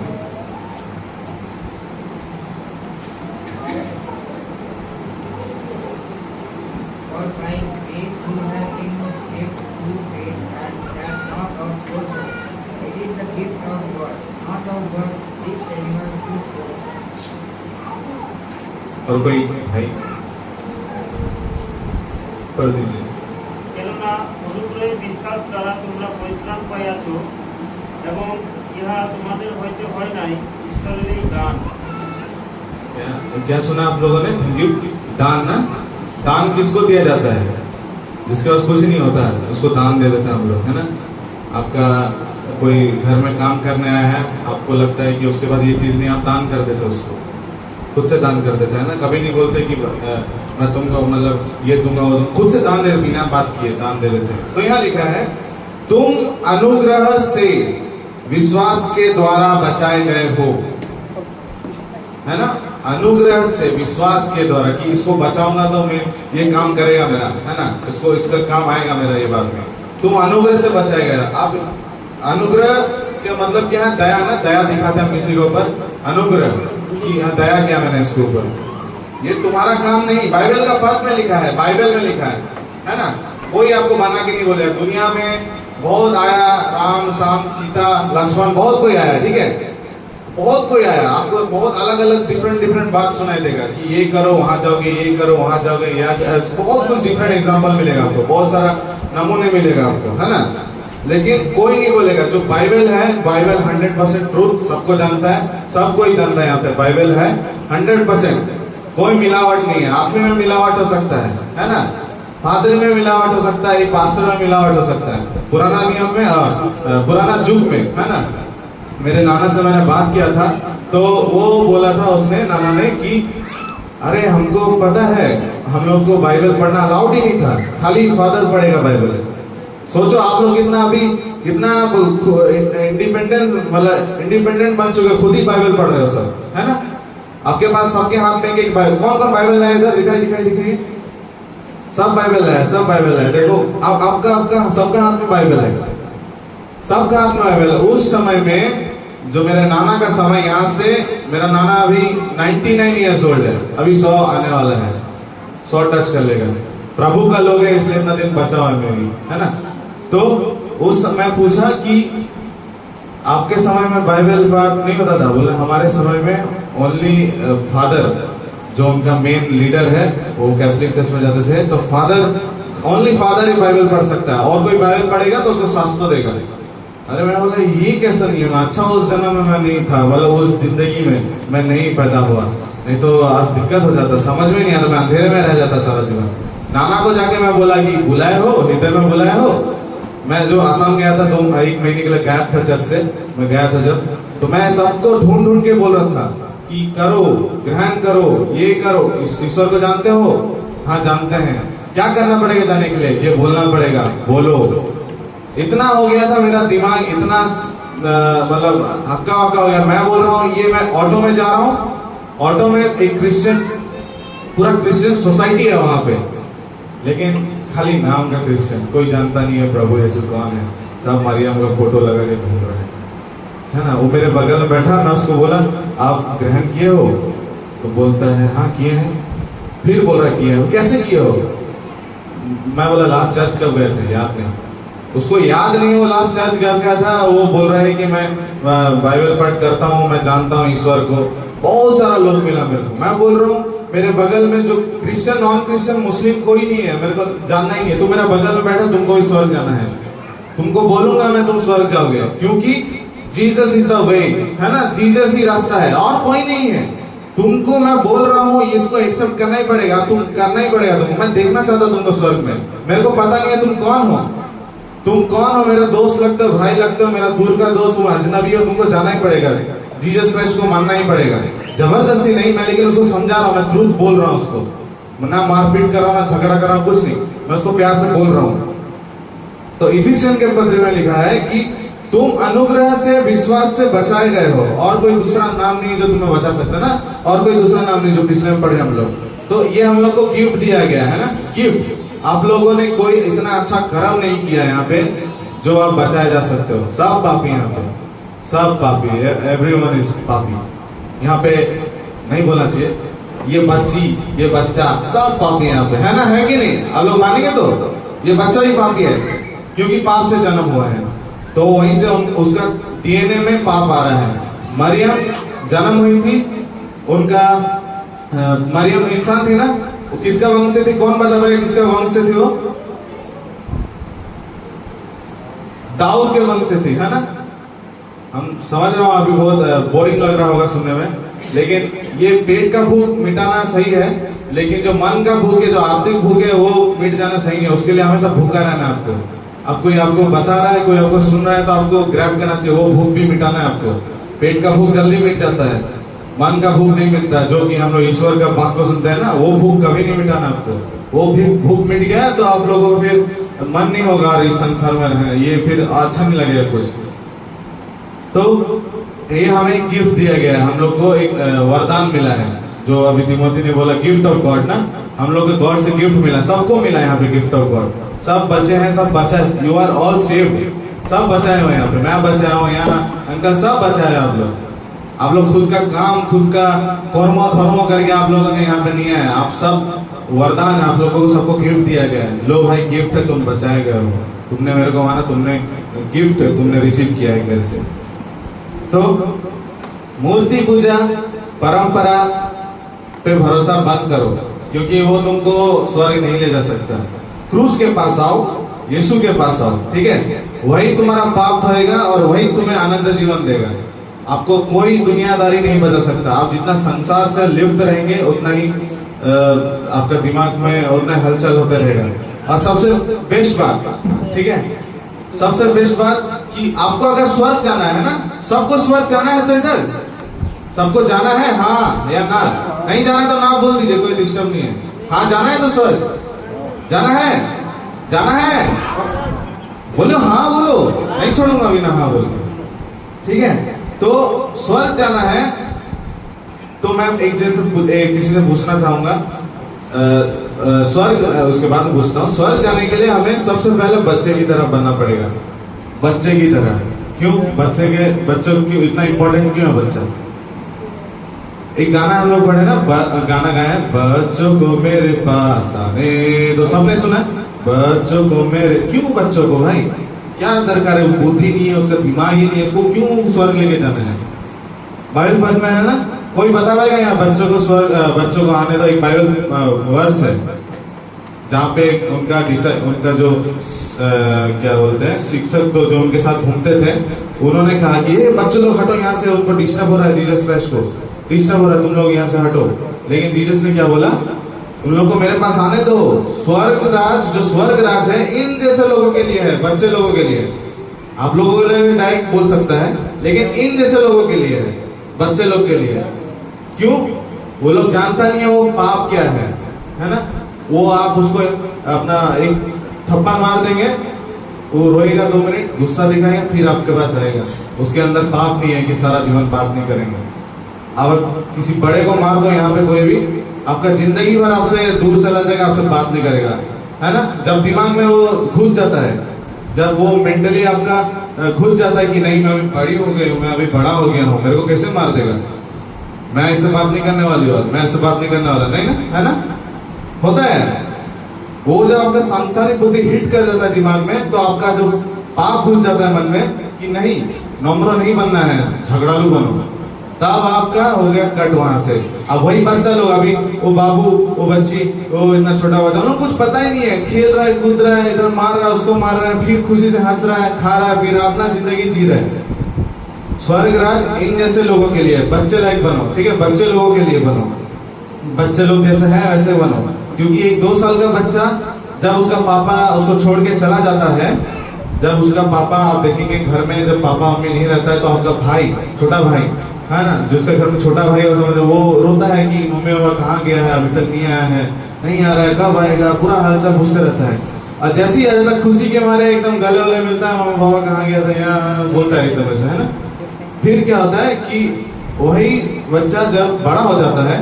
For by grace you have been saved through faith, and that not of yourselves. It is the gift of God, not of works, which anyone should boast. और कोई भाई पढ़ दीजिए। কেননা অনুগ্রহে বিশ্বাস দ্বারা তোমরা পরিত্রাণ পাইয়াছ, এবং ইহা তোমাদের হইতে হয় নাই, ঈশ্বরেরই দান। क्या सुना आप लोगों ने? गिफ्ट, दान ना। दान किसको दिया जाता है? जिसके पास कुछ नहीं होता है उसको दान दे देते हैं हम लोग, है ना। आपका कोई घर में काम करने आया है, आपको लगता है कि उसके पास ये चीज नहीं, आप दान कर देते उसको, खुद से दान कर देते हैं ना। कभी नहीं बोलते कि मैं तुमको मतलब ये दूंगा वो, खुद से दान दे, बिना बात किए दान दे देते हैं। तो यहाँ लिखा है तुम अनुग्रह से विश्वास के द्वारा बचाए गए हो, है ना। अनुग्रह से विश्वास के द्वारा, कि इसको बचाऊंगा तो मैं ये काम करेगा मेरा, है ना, इसको इसका काम आएगा मेरा ये बात में। तुम अनुग्रह से बचाए गए। अब अनुग्रह का मतलब क्या है? दया ना, दया दिखाते हैं किसी के ऊपर, अनुग्रह कि हाँ दया किया मैंने इसके ऊपर। ये तुम्हारा काम नहीं, बाइबल का पद में लिखा है, बाइबल में लिखा है ना। कोई आपको बना के नहीं बोलेगा। दुनिया में बहुत आया, राम, शाम, सीता, लक्ष्मण, बहुत कोई आया, ठीक है। बहुत कोई आया, आपको बहुत अलग अलग डिफरेंट बात सुनाई देगा कि ये करो वहां जाओगे, ये करो वहां जाओगे, या बहुत कुछ डिफरेंट एग्जाम्पल मिलेगा आपको, बहुत सारा नमूने मिलेगा आपको, है ना। लेकिन कोई नहीं बोलेगा जो बाइबल है, बाइबल 100% ट्रूथ, सबको जानता है, सब कोई जानता है यहाँ पे बाइबल है 100%, कोई मिलावट नहीं है। आदमी में मिलावट हो सकता है ना, पादरी में मिलावट हो सकता है, पास्टर में मिलावट हो सकता है, पुराना नियम में और पुराना युग में, है ना। मेरे नाना से मैंने बात किया था तो वो बोला था उसने, नाना ने, कि अरे हमको पता है, हम लोग को बाइबल पढ़ना अलाउड ही नहीं था, खाली फादर पढ़ेगा बाइबल। सोचो आप लोग कितना इंडिपेंडेंट, मतलब इंडिपेंडेंट बन चुके, खुद ही बाइबल पढ़ रहे हो सब, है ना। आपके पास सबके हाथ में एक बाइबल, कौन कौन बाइबल है इधर, दिखाई, सब बाइबल है, सब बाइबल है। देखो अब आपका सबका हाथ में बाइबल है, सबका हाथ में बाइबल है। उस समय में जो मेरे नाना का समय, यहाँ से मेरा नाना अभी 99 ईयर्स ओल्ड है, अभी 100 आने वाला है, 100 टच कर लेगा। प्रभु का लोग है इसलिए इतना दिन बचा हुआ है मेरी, है ना। तो उस समय पूछा कि आपके समय में बाइबल बात नहीं पता था, बोले हमारे समय में ओनली फादर, जो उनका मेन लीडर है, वो कैथोलिक चर्च में जाते थे, तो ओनली फादर ही बाइबल पढ़ सकता है, और कोई बाइबल पढ़ेगा तो उसको शास्त्र देगा। अरे मैंने बोला ये कैसा नियम, अच्छा उस जन्म में मैं नहीं था, मतलब उस जिंदगी में मैं नहीं पैदा हुआ, नहीं तो आज दिक्कत हो जाता, समझ में नहीं आता, मैं अंधेरे में रह जाता सारा जीवन। नाना को जाके मैं बोला कि बुलाए हो, हृदय में बुलाए हो। मैं जो आसाम गया था, 1 महीने के लिए गया था चर्च से, मैं गया था जब, तो मैं सबको ढूंढ के बोल रहा था कि करो, ग्रहण करो, ये करो, ईश्वर को जानते हो, हाँ जानते हैं, क्या करना पड़ेगा जाने के लिए, ये बोलना पड़ेगा, बोलो। इतना हो गया था मेरा दिमाग, इतना मतलब हक्का वक्का हो गया। मैं बोल रहा हूँ, ये मैं ऑटो में जा रहा हूँ, ऑटो में एक क्रिश्चियन, पूरा क्रिश्चियन सोसाइटी है वहां पे, लेकिन खाली नाम का क्रिश्चियन, कोई जानता नहीं है प्रभु यीशु कौन है, सब मरियम का फोटो लगा के घूम रहे हैं, है ना। वो मेरे बगल में बैठा, मैं उसको बोला आप ग्रहण किए हो, तो बोलता है हाँ किए हैं। फिर बोल रहा किए हो, कैसे किए हो। मैं बोला लास्ट चर्च कब गए थे, याद नहीं, उसको याद नहीं वो लास्ट चर्च कब गया था। वो बोल रहा है कि मैं बाइबल पढ़ करता हूँ, मैं जानता हूँ ईश्वर को। बहुत सारा लोग मिला मेरे को, मैं बोल रहा हूँ मेरे बगल में जो क्रिश्चियन, नॉन क्रिश्चियन, मुस्लिम कोई नहीं है, मेरे को जानना ही नहीं है। तुम मेरा बगल में बैठो, तुमको भी स्वर्ग जाना है, तुमको बोलूंगा मैं, तुम स्वर्ग जाओगे, क्योंकि जीसस इज द वे, है ना, जीसस ही रास्ता है, और कोई नहीं है। तुमको मैं बोल रहा हूँ, इसको एक्सेप्ट करना ही पड़ेगा, तुम करना ही पड़ेगा तुमको। मैं देखना चाहता हूँ तुमको स्वर्ग में, मेरे को पता नहीं है तुम कौन हो, तुम कौन हो, मेरा दोस्त लगते हो, भाई लगते हो, मेरा दूर का दोस्त, तुम अजनबी हो, तुमको जाना ही पड़ेगा, जीसस क्राइस्ट को मानना ही पड़ेगा। जबरदस्ती नहीं, मैं लेकिन उसको समझा रहा हूँ, मैं ट्रूथ बोल रहा हूँ उसको, ना मारपीट कर रहा हूँ, ना झगड़ा कर रहा हूँ, कुछ नहीं, मैं उसको प्यार से बोल रहा हूँ। तो इफिसियन के पत्र में लिखा है कि तुम अनुग्रह से, विश्वास से बचाए गए हो, और कोई दूसरा नाम नहीं जो तुम्हें बचा सकता ना, और कोई दूसरा नाम नहीं, जो पिछले में पढ़े हम लोग। तो ये हम लोग को गिफ्ट दिया गया है ना, गिफ्ट। आप लोगों ने कोई इतना अच्छा कर्म नहीं किया यहाँ पे जो आप बचाए जा सकते हो। सब पापी यहाँ पे, सब पापी, एवरीवन इज पापी। यहाँ पे नहीं बोलना चाहिए, ये बच्ची, ये बच्चा, सब पापी यहाँ पे, है ना, है कि नहीं। आप लोग मानेंगे तो ये बच्चा ही पापी है, क्योंकि पाप से जन्म हुआ है, तो वहीं से उसका डीएनए में पाप आ रहा है। मरियम जन्म हुई थी, उनका मरियम इंसान थी ना, वो किसका वंश से थी, कौन बता पाएगा किसका वंश से थी वो। दाऊद के वंश से थी, है ना। हम समझ रहा हूँ, अभी बहुत बोरिंग लग रहा होगा सुनने में, लेकिन ये पेट का भूख मिटाना सही है, लेकिन जो मन का भूख है, जो आर्थिक भूख है, वो मिट जाना सही नहीं है। उसके लिए हमेशा भूखा रहना है आपको। अब कोई आपको बता रहा है, कोई आपको सुन रहा है, तो आपको ग्रैब करना चाहिए, वो भूख भी मिटाना है आपको। पेट का भूख जल्दी मिट जाता है, मन का भूख नहीं मिटता। जो कि हम लोग ईश्वर का बात को सुनते हैं ना, वो भूख कभी नहीं मिटाना आपको। वो भी भूख मिट गया तो आप लोगों को फिर मन नहीं होगा और इस संसार में रहना, ये फिर अच्छा नहीं लगेगा कुछ। तो ये हमें गिफ्ट दिया गया है, हम लोग को एक वरदान मिला है, जो अभी तिमोथी ने बोला गिफ्ट ऑफ गॉड ना, हम लोग को गॉड से गिफ्ट मिला, सबको मिला यहाँ पे गिफ्ट ऑफ गॉड। सब बचे हैं, सब बचा, यू आर ऑल सेव्ड, सब बचाए हुए यहाँ पे, मैं बचाया हूँ यहाँ, अंकल सब बचाए आप लोग खुद का काम, खुद का कर्मो करके आप लोगों ने यहाँ पे नहीं आया, आप सब वरदान है, आप लोगों को सबको गिफ्ट दिया गया है। लो भाई गिफ्ट है, तुम बचाए गए हो, तुमने मेरे को माना, तुमने गिफ्ट तुमने रिसीव किया है मेरे से। तो मूर्ति पूजा परंपरा पे भरोसा मत करो, क्योंकि वो तुमको स्वर्ग नहीं ले जा सकता। क्रूस के पास आओ, यीशु के पास आओ, ठीक है? वही तुम्हारा पाप धोएगा और वही तुम्हें आनंद जीवन देगा। आपको कोई दुनियादारी नहीं बचा सकता। आप जितना संसार से लिप्त रहेंगे उतना ही आपका दिमाग में उतना हलचल होता रहेगा। और सबसे बेस्ट बात, ठीक है, सबसे बेस्ट बात कि आपको अगर स्वर्ग जाना है ना, सबको स्वर्ग जाना है तो इधर सबको जाना है, हाँ या ना? नहीं जाना है तो ना बोल दीजिए, कोई डिस्टर्ब नहीं है। हाँ जाना है तो स्वर्ग जाना है, जाना है, बोलो हाँ, बोलो, नहीं छोड़ूंगा अभी ना हाँ बोल के, ठीक है? तो स्वर्ग जाना है तो मैं एक जन से किसी से पूछना चाहूंगा, स्वर्ग, उसके बाद में पूछता हूँ। स्वर्ग जाने के लिए हमें सबसे पहले बच्चे की तरह बनना पड़ेगा। बच्चे की तरह क्यों? बच्चों की इतना इंपॉर्टेंट क्यों है बच्चा? एक गाना हम लोग पढ़े ना, गाना गाया, बच्चों को मेरे पास आने दो, सबने सुना? बच्चों को मेरे, क्यों बच्चों को भाई? क्या दरकार है? बुद्धि नहीं है, उसका दिमाग ही नहीं है, उसको क्यों स्वर्ग लेके जाना है? बाइबल पढ़ में है ना, कोई बता पाएगा यहाँ बच्चों को स्वर्ग, बच्चों को आने दो? एक बाइबल वर्स है जहाँ पे उनका जो क्या बोलते हैं, शिक्षक तो जो उनके साथ घूमते थे, उन्होंने कहा कि ये बच्चों लोग हटो यहाँ से, उनको डिस्टर्ब हो रहा है, जीसस क्राइस्ट को डिस्टर्ब हो रहा है, तुम लोग यहाँ से हटो। लेकिन जीसस ने क्या बोला? उन लोगों को मेरे पास आने दो। स्वर्ग राज, जो स्वर्ग राज है, इन जैसे लोगों के लिए है, बच्चे लोगों के लिए। आप लोगों के लिए डायरेक्ट बोल सकता है, लेकिन इन जैसे लोगों के लिए है, बच्चे लोग के लिए। क्यों? वो लोग जानता नहीं है वो पाप क्या है ना? वो आप उसको अपना एक थप्पड़ मार देंगे, वो रोएगा 2 मिनट, गुस्सा दिखाएगा, फिर आपके पास आएगा। उसके अंदर पाप नहीं है कि सारा जीवन बात नहीं करेंगे। अब किसी बड़े को मार दो यहाँ पे कोई भी, आपका जिंदगी भर आपसे दूर चला जाएगा, आपसे बात नहीं करेगा, है ना? जब दिमाग में वो घुस जाता है, जब वो मेंटली आपका घुस जाता है कि नहीं मैं अभी बड़ी हो गई हूँ, मैं अभी बड़ा हो गया हूँ, मेरे को कैसे मार देगा, मैं इससे बात नहीं करने वाली हूँ, मैं इससे बात नहीं करने वाला, नहीं ना, है ना? होता है वो। जब आपका सांसारिक बुद्धि हिट कर जाता है दिमाग में, तो आपका जो पाप घुस जाता है मन में कि नहीं, नम्र नहीं बनना है, झगड़ालू बनो, तब आपका हो गया कट वहां से। अब वही बच्चा लोग, अभी वो बाबू, वो बच्ची, वो इतना छोटा बच्चा, उनको कुछ पता ही नहीं है, खेल रहा है, कूद रहा है, इधर मार रहा है, उसको मार रहा है, फिर खुशी से हंस रहा है, खा रहा है, फिर अपना जिंदगी जी रहा है। स्वर्ग राज इन जैसे लोगों के लिए, बच्चे लायक बनो, ठीक है? बच्चे लोगों के लिए बनो, बच्चे लोग जैसे हैं वैसे बनो। क्योंकि एक 2 साल का बच्चा जब उसका पापा उसको छोड़ के चला जाता है, जब उसका पापा, आप देखेंगे घर में जब पापा मम्मी नहीं रहता है, तो आपका भाई, छोटा भाई है ना, जिसके घर में छोटा भाई है, समझो वो रोता है कि मम्मी पापा कहाँ गया है, अभी तक नहीं आया है, नहीं आ रहा है, कब आएगा, पूरा हालचाल पूछते रहता है। और जैसे ही आ जाता खुशी के मारे एकदम गले वाले मिलता है, मम्मा पापा कहाँ गया था, यहाँ बोलता है एकदम ऐसा, है ना? फिर क्या होता है कि वही बच्चा जब बड़ा हो जाता है,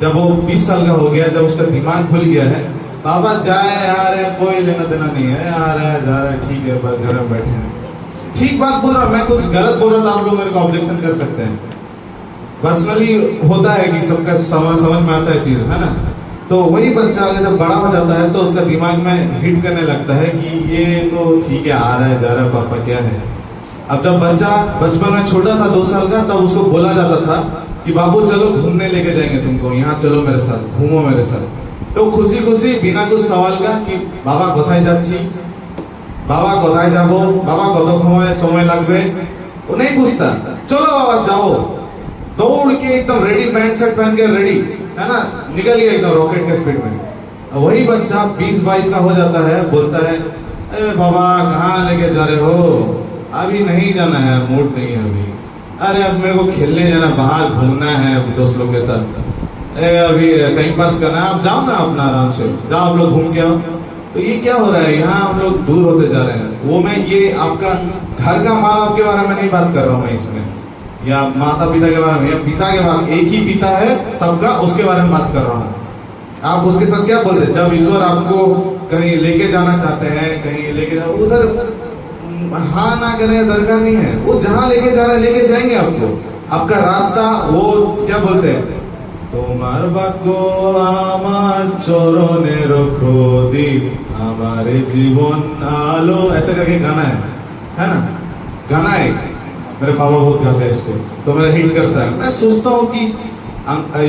जब वो 20 साल का हो गया, जब उसका दिमाग खुल गया है, पापा जाए आ रहे, कोई लेना देना नहीं है, आ रहा है जा रहा है, ठीक है, बस घर में बैठे हैं। ठीक बात बोल रहा हूँ, मैं कुछ गलत बोल रहा था, आप लोग मेरे को ऑब्जेक्शन कर सकते हैं। पर्सनली होता है कि सबका समझ में आता है चीज, है ना? तो वही बच्चा अगर जब बड़ा हो जाता है, तो उसका दिमाग में हिट करने लगता है कि ये तो ठीक है, आ रहा है जा रहा है, पापा क्या है। अब जब बच्चा बचपन में छोटा था, 2 साल का, तब उसको बोला जाता था कि बाबू चलो घूमने लेके जाएंगे तुमको, यहाँ चलो मेरे साथ, घूमो मेरे साथ। तो खुशी खुशी बिना कुछ सवाल का कि बाबा कोথায় যাচ্ছি, बाबा कोথায় যাবো, बाबा কত समय লাগবে, वो नहीं पूछता, चलो बाबा जाओ, दौड़ के एकदम रेडी, पैंट शर्ट पहन के रेडी, है ना, निकल गया एकदम रॉकेट के स्पीड में। वही बच्चा 20-22 का हो जाता है, बोलता है अरे बाबा कहाँ लेके जा रहे हो, अभी नहीं जाना है, मूड नहीं है अभी, अरे अब मेरे को खेलने जाना, बाहर घूमना है दोस्त लोग के साथ, अभी टाइम पास करना है, आप जाओ ना अपना आराम से, जाओ आप लोग घूम के आओ। तो ये क्या हो रहा है, यहाँ हम लोग दूर होते जा रहे हैं। वो मैं ये आपका घर का माँ बाप के बारे में नहीं बात कर रहा हूँ मैं इसमें, या माता पिता के बारे में, या पिता के बारे में, एक ही पिता है सबका, उसके बारे में बात कर रहा हूँ। आप उसके साथ क्या बोलते हैं, जब ईश्वर आपको कहीं लेके जाना चाहते हैं, कहीं लेके जाओ, उधर हाँ ना करने का दरकार नहीं है, वो जहाँ लेके जा रहे हैं लेके जाएंगे आपको। आपका रास्ता वो क्या बोलते हैं, তোমার বাক্য আমার চরণে রখো দীপ हमारे जीवन आलो, ऐसा करके गाना है ना, गाना है। मेरे पापा बहुत गाते हैं इसको, तो मेरा हिट करता है। मैं सोचता हूँ कि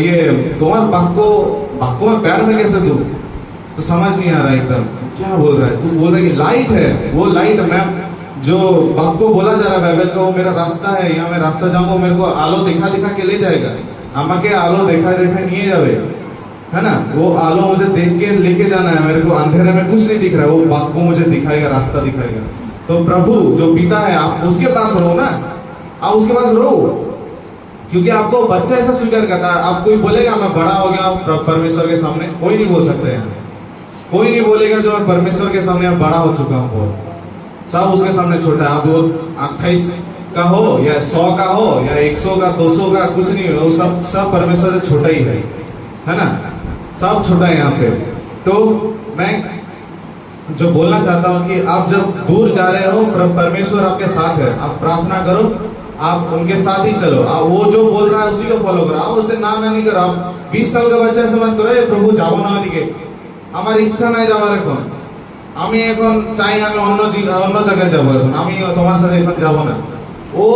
ये तुम्हारे बाको में पैर में कैसे दूं, तो समझ नहीं आ रहा एकदम क्या बोल रहा है। तू बोल रहा है कि लाइट है, वो लाइट मैम जो बाप को बोला जा रहा है बाइबल का, वो मेरा रास्ता है, यहाँ मैं रास्ता जाऊंगा, मेरे को आलो दिखा दिखा के ले जाएगा। আমাকে আলো देखा देखा নিয়ে যাবে, है ना। वो आलो मुझे देख के लेके जाना है, मेरे को अंधेरे में कुछ नहीं दिख रहा है, वो बाप को मुझे दिखाएगा, रास्ता दिखाएगा। तो प्रभु जो पिता है, आप उसके पास रहो ना, आप उसके पास रहो, क्योंकि आपको बच्चा ऐसा स्वीकार करता है। आप कोई बोलेगा मैं बड़ा हो गया परमेश्वर के सामने, कोई नहीं बोल सकते हैं, कोई नहीं बोलेगा जो मैं परमेश्वर के सामने अब बड़ा हो चुका हूँ। सब उसके सामने छोटा है। आप वो 28 का हो या 100 का हो या 100 का 200 का, कुछ नहीं हो, सब परमेश्वर से छोटा ही है ना, सब छोटा है यहाँ पे। तो मैं जो बोलना चाहता हूँ कि आप जब दूर जा रहे हो, परमेश्वर आपके साथ है, आप प्रार्थना करो, आप उनके साथ ही चलो। आप वो जो बोल रहा है उसी को फॉलो करो, आप उससे ना नहीं करो। आप 20 साल का बच्चा से मत करो प्रभु যাবো না ওদিকে, আমার ইচ্ছা নাই যাওয়ার, এখন আমি এখন চাই আমি অন্য জায়গায় যাবো, এখন আমি তোমার সাথে এখন যাবো না। वो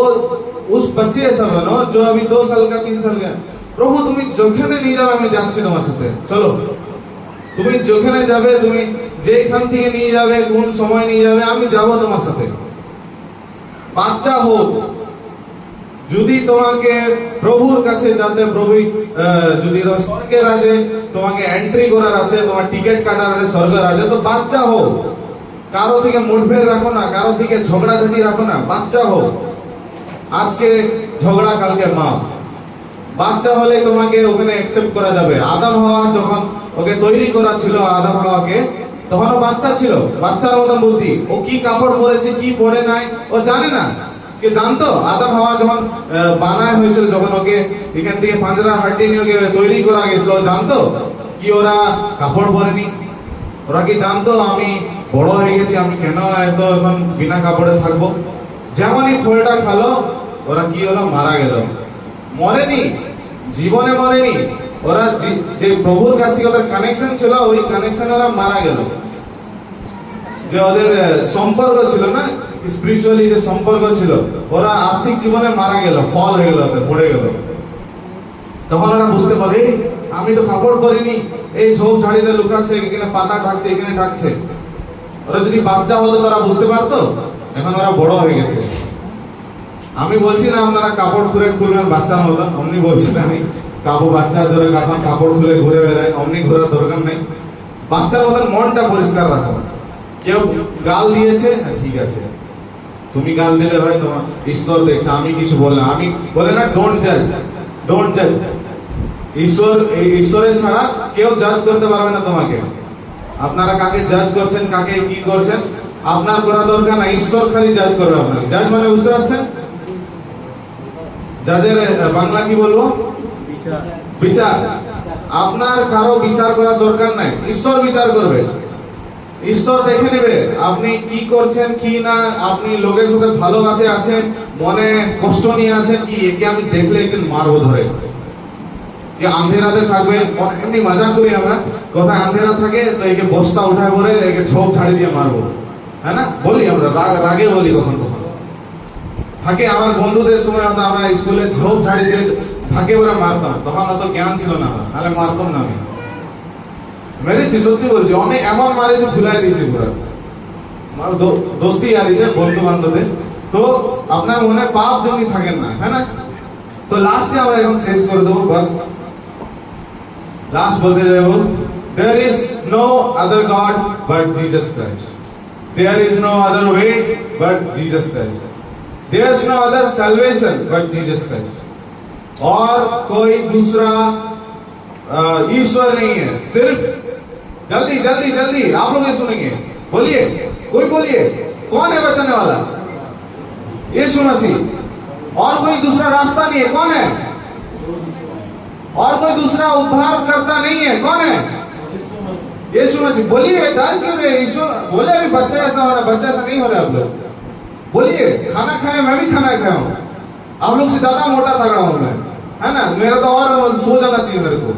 उस बच्चे ऐसा बनो जो अभी 2 साल का 3 साल का, প্রভু তুমি যেখানে নিয়ে যাবে আমি যাচ্ছি তোমার সাথে, চলো তুমি যেখানে যাবে, তুমি যেখান থেকে নিয়ে যাবে, কোন সময় নিয়ে যাবে, আমি যাব তোমার সাথে। বাচ্চা হোক, যদি তোমাকে প্রভুর কাছে যাতে প্রভু যদি স্বর্গের রাজে তোমাকে এন্ট্রি করার আছে, তোমার টিকিট কাটার আছে স্বর্গের রাজে, তো বাচ্চা হোক, কারো থেকে মুঠভেদ রাখো না, কারো থেকে ঝগড়াঝাটি রাখো না, বাচ্চা হোক। আজকে ঝগড়া কালকে মাফ, বাচ্চা হলে তোমাকে ওখানে অ্যাকসেপ্ট করা যাবে। আদম হাওয়া যখন ওকে তৈরি করা ছিল, আদম হাওয়াকে, তখন ও বাচ্চা ছিল, বাচ্চার মতন বুদ্ধি। ও কি কাপড় পরেছে কি পরে নাই ও জানে না, কে জানতো? আদম হাওয়া যখন বানায় হয়েছিল, যখন ওকে এখান থেকে পাঁজরার হাড্ডি নিয়ে ওকে তৈরি করা গেছিল, ও জানতো কি ওরা কাপড় পরেনি? ওরা কি জানতো আমি বড় হয়ে গেছি, আমি কেন এত এখন বিনা কাপড়ে থাকবো? যেমনই ফলটা খালো, ওরা কি হলো? মারা গেল। মরেনি, জীবনে মরেনি, ওরা যে প্রভুর কাছ থেকে ওদের কানেকশন ছিল, ওই কানেকশনে ওরা মারা গেল। যে ওদের সম্পর্ক ছিল না, স্পিরিচুয়ালি যে সম্পর্ক ছিল, ওরা আর্থিক জীবনে মারা গেল, ফল হয়ে গেল, ওদের পড়ে গেল। তখন ওরা বুঝতে পারে আমি তো কাপড় পরিনি, এই ঝোপ ঝাড়িতে লুকাচ্ছে, এখানে পাতা ঢাকছে, এখানে ঢাকছে। ওরা যদি বাচ্চা হতো তারা বুঝতে পারতো, এখন ওরা বড় হয়ে গেছে। আমি বলছি না আপনারা কাপড় খুলে খুলবেন বাচ্চার মতন, অমনি বলছি না আমি বাচ্চা ধরে এখন কাপড় খুলে ঘুরে বেড়ায়, অমনি ঘোরার দরকার নেই। বাচ্চার মতন মনটা পরিষ্কার রাখো। কেউ গাল দিয়েছে, ঠিক আছে, তুমি গাল দিলে ভাই তোমার ঈশ্বর দেখছে, আমি কিছু বললাম, আমি বলে না ডোন্ট জাজ, ডোন্ট জাজ। ঈশ্বরের ছাড়া কেউ জাজ করতে পারবে না তোমাকে। আপনারা কাকে জাজ করছেন, কাকে কি করছেন, আপনার করা দরকার না, ঈশ্বর খালি জাজ করবে আপনাকে। জাজ মানে বুঝতে পারছেন? জাজের বাংলা কি বলবো? বিচার। আপনার কারো বিচার করার দরকার নাই, ঈশ্বর বিচার করবে। ঈশ্বর দেখে নেবে আপনি কি করছেন কি না, আপনি লোকের সাথে ভালোবাসে আছেন, মনে কষ্ট নিয়ে আছেন কি, একে আমি দেখলে একদিন মারবো ধরে। আন্ধেরাতে থাকবে, এমনি মজা করি আমরা, কোথায় আন্ধেরা থাকে তো একে বস্তা উঠায় পরে একে ঝোপ ঝাড়ি দিয়ে মারবো, হ্যাঁ না, বলি আমরা, রাগে বলি কখন কখন। থাকে আমার বন্ধুদের সময় হয়তো আমরা স্কুলে ঝোপ ঝাড়ি দিয়ে থাকে ওরা মারতাম, তখন অত জ্ঞান ছিল না, তাহলে মারতাম না আমি। মেরেছি, সত্যি বলছি, অনেক এমন মারেছি, ভুলাই দিয়েছি পুরো দোস্তি ইয়ারিতে, বন্ধু বান্ধবদের। তো আপনার মনে পাপ যেমনি থাকেন না, হ্যাঁ না। তো লাস্টে আমরা এখন শেষ করে দেবো, বাস লাস্ট বলতে যাবো, there is no other God but Jesus Christ, there is no other way but Jesus Christ, there is no other salvation but Jesus Christ, और कोई दूसरा ईश्वर नहीं है, सिर्फ जल्दी जल्दी जल्दी आप लोग ये सुनेंगे, बोलिए, कोई बोलिए, कौन है बचाने वाला? यीशु मसीह। और कोई दूसरा रास्ता नहीं है, कौन है? और कोई दूसरा उद्धार करता नहीं है, कौन है? यीशु मसीह। बोलिए, डर क्यों रहे? यीशु बोले अभी बच्चा ऐसा हो रहा है, बच्चा ऐसा नहीं हो रहा है। आप लोग बोलिए, खाना खाए, मैं भी खाना खाया हूँ, आप लोग से ज्यादा मोटा तगड़ा हूं मैं, है ना। मेरा तो और सो जाना चाहिए, मेरे को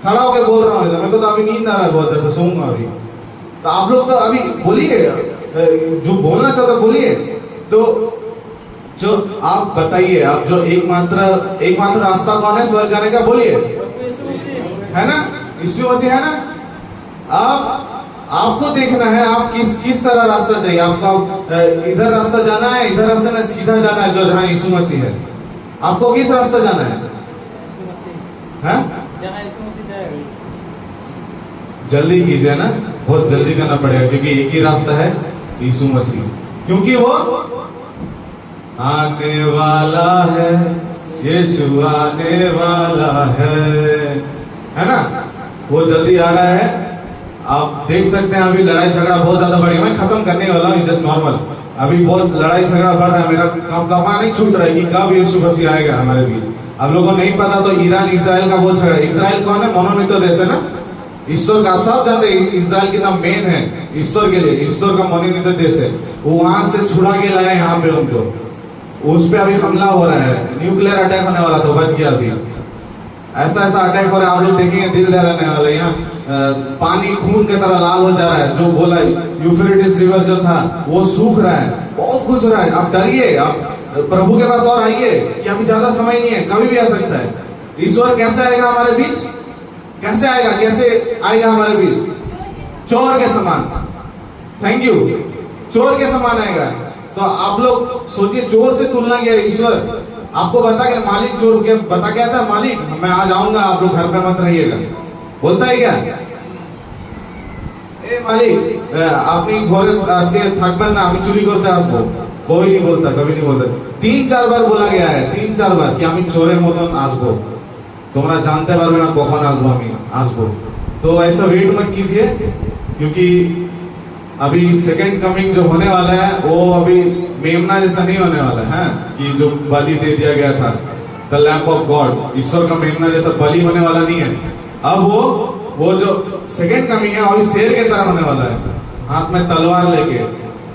खड़ा होकर बोल रहा हूँ, मेरे को तो अभी नींद आ रहा है बहुत ज्यादा, सोऊंगा अभी। तो आप लोग तो अभी बोलिए, जो बोलना चाहता बोलिए। तो जो आप बताइए, आप जो एकमात्र रास्ता कौन है स्वर्ग जाने का, बोलिए। है ना, यीशु मसीह है ना। आपको देखना है आप किस तरह रास्ता चाहिए आपको। इधर रास्ता जाना है, इधर रास्ता ना, सीधा जाना है जो जहाँ यीशु मसीह है। आपको किस रास्ता जाना है? जल्दी कीजिए ना, बहुत जल्दी करना पड़ेगा, क्योंकि एक ही रास्ता है, यीशु मसीह। क्योंकि वो आने वाला है, यीशु आने वाला है ना, वो जल्दी आ रहा है। आप देख सकते हैं अभी लड़ाई झगड़ा बहुत ज्यादा बढ़ गया। मैं खत्म करने वाला हूँ, जस्ट नॉर्मल। अभी बहुत लड़ाई झगड़ा बढ़ रहा है, मेरा कमा नहीं छूट रहा है कि कब यीशु मसीह आएगा हमारे बीच। आप लोगों को नहीं पता तो ईरान इजराइल का बहुत झगड़ा। इजराइल कौन है? मोनोनीतो देश है ना, ईश्वर का। सब जानते हैं इजराइल कितना मेन है ईश्वर के लिए, ईश्वर का मोनोनीतो देश है। वो वहां से छुड़ा के लाए यहाँ पे उनको। उस पे अभी हमला हो रहा है, न्यूक्लियर अटैक होने वाला था, बच गया अभी। ऐसा अटैक हो रहा है, आप लोग देखेंगे दिल दहलाने वाला। यहाँ पानी खून के तरह लाल हो जा रहा है। जो बोला यूफ्रेटिस रिवर जो था वो सूख रहा है, बहुत कुछ हो रहा है। आप डरिए, आप प्रभु के पास और आइए कि अभी ज्यादा समय नहीं है, कभी भी आ सकता है। ईश्वर कैसे आएगा हमारे बीच? कैसे आएगा? कैसे आएगा हमारे बीच? चोर के समान। थैंक यू, चोर के समान आएगा। तो आप लोग सोचिए, चोर से तुलना किया ईश्वर। आपको बता के मालिक चोर के बता क्या था, मालिक मैं आ जाऊंगा, आप लोग घर पे मत रहिएगा, बोलता है क्या? ए मालिक আপনি ঘরে আজকে থাকবেন না, আমি চুরি করতে আসবো। कोई नहीं बोलता, कभी नहीं बोलता। 3-4 बार बोला गया है, 3-4 बार कि আমি চোরের মতন আসবো, তোমরা জানতে পারবে না কখন আসবো, আমি আসবো। तो ऐसा वेट मत कीजिए, क्योंकि अभी सेकंड कमिंग जो होने वाला है वो अभी मेमना जैसा नहीं होने वाला है कि जो बलि दे दिया गया था, द लैम्प ऑफ गॉड। ईश्वर का मेमना जैसा बलि होने वाला नहीं है। अब वो जो सेकंड कमिंग है अभी शेर के तरह होने वाला है, हाथ में तलवार लेके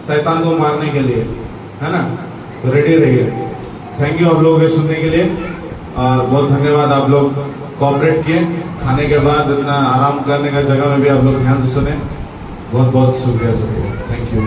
शैतान को मारने के लिए, है ना। तो रेडी रहिए। थैंक यू आप लोगों के सुनने के लिए, और बहुत धन्यवाद। आप लोग कोऑपरेट किए, खाने के बाद इतना आराम करने का जगह में भी आप लोग ध्यान से सुने। बहुत बहुत शुक्रिया। Thank you.